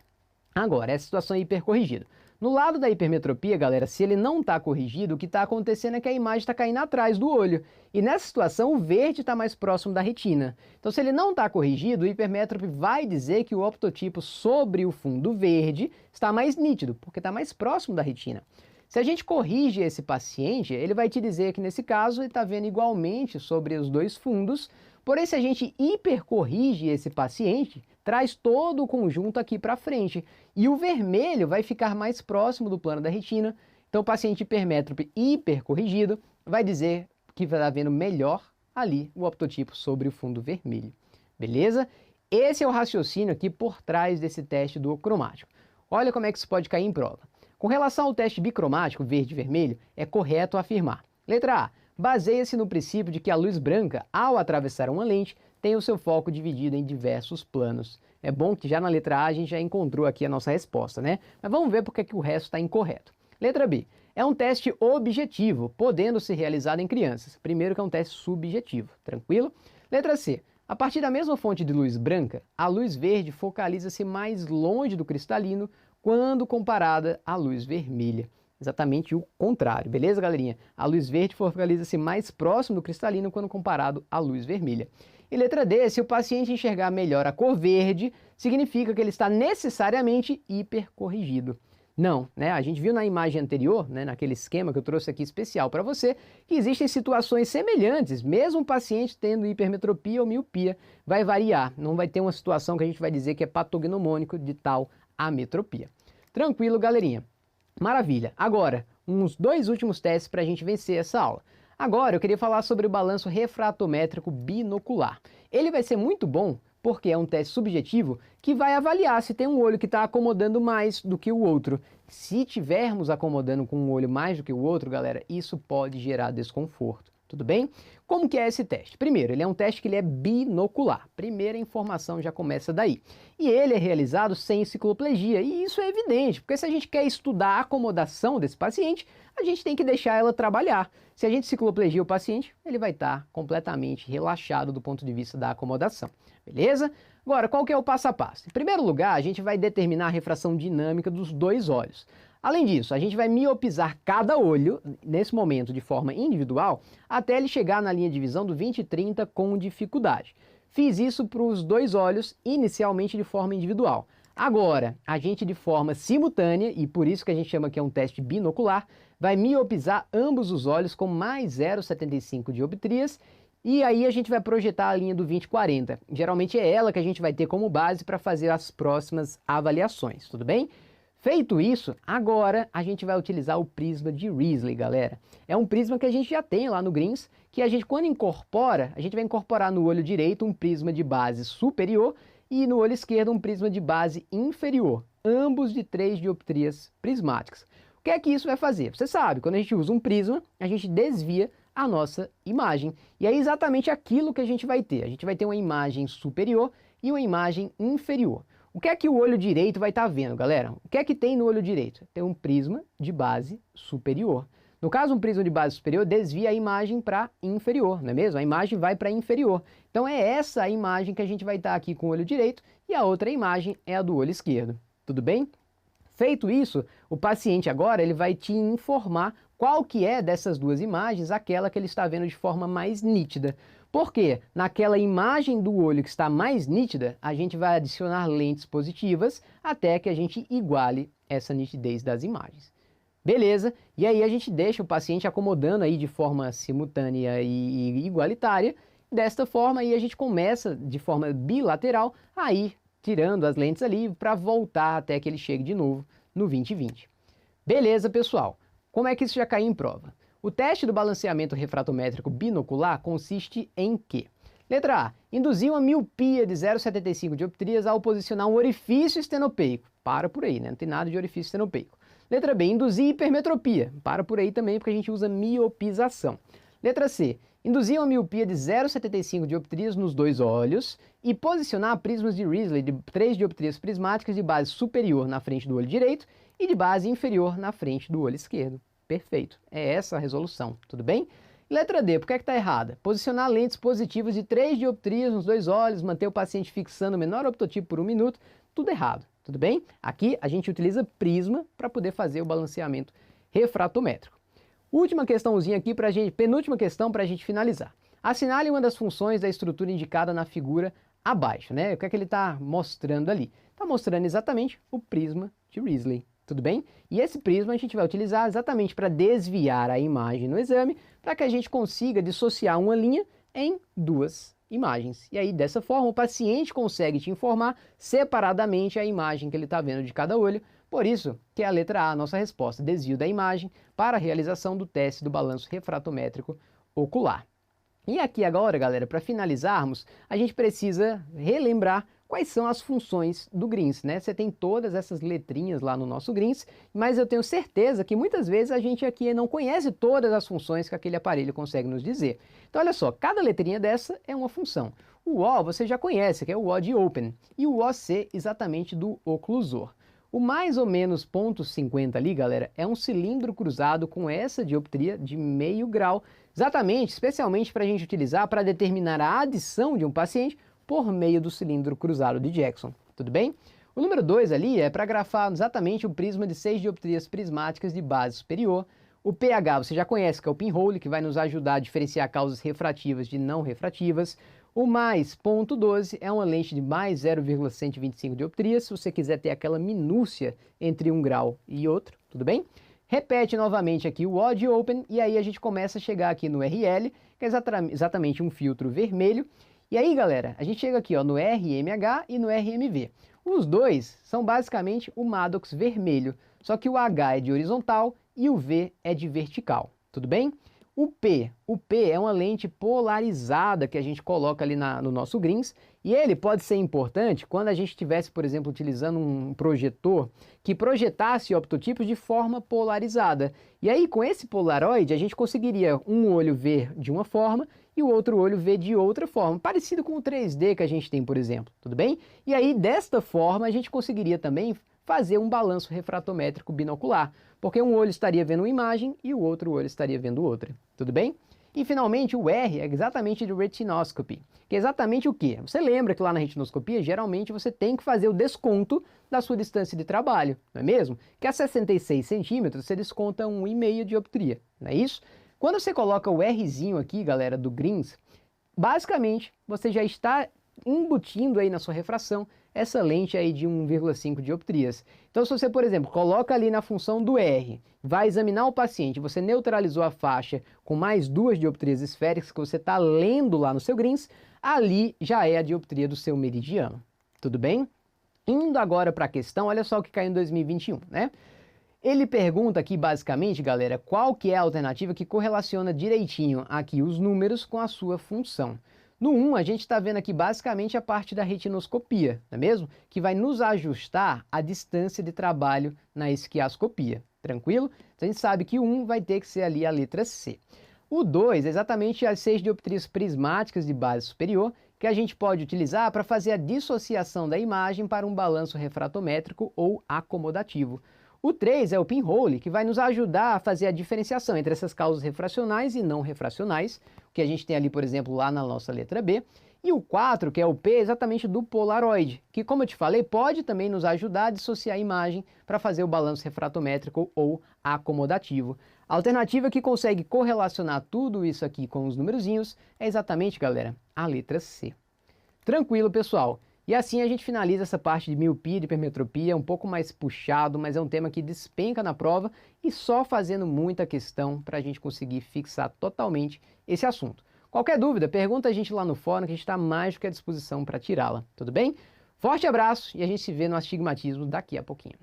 Agora, essa situação é hipercorrigida. No lado da hipermetropia, galera, se ele não está corrigido, o que está acontecendo é que a imagem está caindo atrás do olho. E nessa situação, o verde está mais próximo da retina. Então, se ele não está corrigido, o hipermétrope vai dizer que o optotipo sobre o fundo verde está mais nítido, porque está mais próximo da retina. Se a gente corrige esse paciente, ele vai te dizer que nesse caso ele está vendo igualmente sobre os dois fundos, Porém, se a gente hipercorrige esse paciente, traz todo o conjunto aqui para frente. E o vermelho vai ficar mais próximo do plano da retina. Então, o paciente hipermétrope hipercorrigido vai dizer que vai estar vendo melhor ali o optotipo sobre o fundo vermelho. Beleza? Esse é o raciocínio aqui por trás desse teste duocromático. Olha como é que isso pode cair em prova. Com relação ao teste bicromático, verde e vermelho, é correto afirmar. Letra A. Baseia-se no princípio de que a luz branca, ao atravessar uma lente, tem o seu foco dividido em diversos planos. É bom que já na letra A a gente já encontrou aqui a nossa resposta, né? Mas vamos ver porque que o resto está incorreto. Letra B. É um teste objetivo, podendo ser realizado em crianças. Primeiro que é um teste subjetivo, tranquilo? Letra C. A partir da mesma fonte de luz branca, a luz verde focaliza-se mais longe do cristalino quando comparada à luz vermelha. Exatamente o contrário, beleza, galerinha? A luz verde focaliza-se mais próximo do cristalino quando comparado à luz vermelha. E letra D, se o paciente enxergar melhor a cor verde, significa que ele está necessariamente hipercorrigido. Não, né? A gente viu na imagem anterior, né, naquele esquema que eu trouxe aqui especial para você, que existem situações semelhantes, mesmo o paciente tendo hipermetropia ou miopia, vai variar, não vai ter uma situação que a gente vai dizer que é patognomônico de tal ametropia. Tranquilo, galerinha? Maravilha! Agora, uns 2 últimos testes para a gente vencer essa aula. Agora eu queria falar sobre o balanço refratométrico binocular. Ele vai ser muito bom porque é um teste subjetivo que vai avaliar se tem um olho que está acomodando mais do que o outro. Se tivermos acomodando com um olho mais do que o outro, galera, isso pode gerar desconforto. Tudo bem? Como que é esse teste? Primeiro, ele é um teste que ele é binocular. Primeira informação já começa daí. E ele é realizado sem cicloplegia. E isso é evidente, porque se a gente quer estudar a acomodação desse paciente, a gente tem que deixar ela trabalhar. Se a gente cicloplegia o paciente, ele vai estar completamente relaxado do ponto de vista da acomodação. Beleza? Agora, qual que é o passo a passo? Em primeiro lugar, a gente vai determinar a refração dinâmica dos 2 olhos. Além disso, a gente vai miopizar cada olho, nesse momento de forma individual, até ele chegar na linha de visão do 20/30 com dificuldade. Fiz isso para os 2 olhos, inicialmente de forma individual. Agora, a gente de forma simultânea, e por isso que a gente chama que é um teste binocular, vai miopizar ambos os olhos com mais 0,75 dioptrias, e aí a gente vai projetar a linha do 20/40. Geralmente é ela que a gente vai ter como base para fazer as próximas avaliações, tudo bem? Feito isso, agora a gente vai utilizar o prisma de Risley, galera. É um prisma que a gente já tem lá no Greens, que a gente quando incorpora, a gente vai incorporar no olho direito um prisma de base superior e no olho esquerdo um prisma de base inferior, ambos de 3 dioptrias prismáticas. O que é que isso vai fazer? Você sabe, quando a gente usa um prisma, a gente desvia a nossa imagem. E é exatamente aquilo que a gente vai ter. A gente vai ter uma imagem superior e uma imagem inferior. O que é que o olho direito vai estar vendo, galera? O que é que tem no olho direito? Tem um prisma de base superior. No caso, um prisma de base superior desvia a imagem para inferior, não é mesmo? A imagem vai para inferior. Então é essa a imagem que a gente vai estar aqui com o olho direito e a outra imagem é a do olho esquerdo. Tudo bem? Feito isso, o paciente agora ele vai te informar qual que é dessas 2 imagens aquela que ele está vendo de forma mais nítida. Porque naquela imagem do olho que está mais nítida, a gente vai adicionar lentes positivas até que a gente iguale essa nitidez das imagens. Beleza? E aí a gente deixa o paciente acomodando aí de forma simultânea e igualitária. Desta forma aí a gente começa de forma bilateral a ir tirando as lentes ali para voltar até que ele chegue de novo no 20/20. Beleza, pessoal? Como é que isso já caiu em prova? O teste do balanceamento refratométrico binocular consiste em que? Letra A. Induzir uma miopia de 0,75 dioptrias ao posicionar um orifício estenopeico. Para por aí, né? Não tem nada de orifício estenopeico. Letra B. Induzir hipermetropia. Para por aí também, porque a gente usa miopização. Letra C. Induzir uma miopia de 0,75 dioptrias nos 2 olhos e posicionar prismas de Risley de 3 dioptrias prismáticas de base superior na frente do olho direito e de base inferior na frente do olho esquerdo. Perfeito. É essa a resolução, tudo bem? Letra D, por que está errada? Posicionar lentes positivas de 3 dioptrias nos 2 olhos, manter o paciente fixando o menor optotipo por 1 minuto, tudo errado, tudo bem? Aqui a gente utiliza prisma para poder fazer o balanceamento refratométrico. Última questãozinha aqui para a gente, penúltima questão para a gente finalizar. Assinale uma das funções da estrutura indicada na figura abaixo, né? O que é que ele está mostrando ali? Está mostrando exatamente o prisma de Risley. Tudo bem? E esse prisma a gente vai utilizar exatamente para desviar a imagem no exame, para que a gente consiga dissociar uma linha em 2 imagens. E aí, dessa forma, o paciente consegue te informar separadamente a imagem que ele está vendo de cada olho. Por isso que é a letra A, a nossa resposta, desvio da imagem para a realização do teste do balanço refratométrico ocular. E aqui agora, galera, para finalizarmos, a gente precisa relembrar quais são as funções do GRINS, né? Você tem todas essas letrinhas lá no nosso GRINS, mas eu tenho certeza que muitas vezes a gente aqui não conhece todas as funções que aquele aparelho consegue nos dizer. Então olha só, cada letrinha dessa é uma função. O O você já conhece, que é o O de Open, e o OC exatamente do oclusor. O mais ou menos 0,50 ali, galera, é um cilindro cruzado com essa dioptria de meio grau, exatamente, especialmente para a gente utilizar para determinar a adição de um paciente por meio do cilindro cruzado de Jackson, tudo bem? O número 2 ali é para grafar exatamente o prisma de 6 dioptrias prismáticas de base superior. O pH você já conhece, que é o pinhole, que vai nos ajudar a diferenciar causas refrativas de não refrativas. O mais 0,12 é uma lente de mais 0,125 dioptrias, se você quiser ter aquela minúcia entre um grau e outro, tudo bem? Repete novamente aqui o O de Open, e aí a gente começa a chegar aqui no RL, que é exatamente um filtro vermelho. E aí, galera, a gente chega aqui ó, no RMH e no RMV. Os dois são basicamente o Maddox vermelho, só que o H é de horizontal e o V é de vertical, tudo bem? O P é uma lente polarizada que a gente coloca ali no nosso GRINS, e ele pode ser importante quando a gente estivesse, por exemplo, utilizando um projetor que projetasse optotipos de forma polarizada. E aí, com esse polaroid, a gente conseguiria um olho ver de uma forma e o outro olho ver de outra forma, parecido com o 3D que a gente tem, por exemplo, tudo bem? E aí, desta forma, a gente conseguiria também fazer um balanço refratométrico binocular, porque um olho estaria vendo uma imagem e o outro olho estaria vendo outra, tudo bem? E finalmente o R é exatamente de retinoscopy, que é exatamente o quê? Você lembra que lá na retinoscopia, geralmente você tem que fazer o desconto da sua distância de trabalho, não é mesmo? Que a 66 centímetros você desconta 1,5 dioptria, não é isso? Quando você coloca o Rzinho aqui, galera, do GRINS, basicamente você já está embutindo aí na sua refração essa lente aí de 1,5 dioptrias. Então, se você, por exemplo, coloca ali na função do R, vai examinar o paciente, você neutralizou a faixa com mais 2 dioptrias esféricas que você está lendo lá no seu GRINS, ali já é a dioptria do seu meridiano. Tudo bem? Indo agora para a questão, olha só o que caiu em 2021, né? Ele pergunta aqui basicamente, galera, qual que é a alternativa que correlaciona direitinho aqui os números com a sua função. No 1, a gente está vendo aqui basicamente a parte da retinoscopia, não é mesmo? Que vai nos ajustar a distância de trabalho na esquiascopia, tranquilo? Então a gente sabe que o 1 vai ter que ser ali a letra C. O 2 é exatamente as 6 dioptrias prismáticas de base superior, que a gente pode utilizar para fazer a dissociação da imagem para um balanço refratométrico ou acomodativo. O 3 é o pinhole, que vai nos ajudar a fazer a diferenciação entre essas causas refracionais e não refracionais, que a gente tem ali, por exemplo, lá na nossa letra B. E o 4, que é o P, é exatamente do polaroid, que, como eu te falei, pode também nos ajudar a dissociar a imagem para fazer o balanço refratométrico ou acomodativo. A alternativa que consegue correlacionar tudo isso aqui com os numerozinhos é exatamente, galera, a letra C. Tranquilo, pessoal? E assim a gente finaliza essa parte de miopia e de hipermetropia, um pouco mais puxado, mas é um tema que despenca na prova e só fazendo muita questão para a gente conseguir fixar totalmente esse assunto. Qualquer dúvida, pergunta a gente lá no fórum que a gente está mais do que à disposição para tirá-la, tudo bem? Forte abraço e a gente se vê no astigmatismo daqui a pouquinho.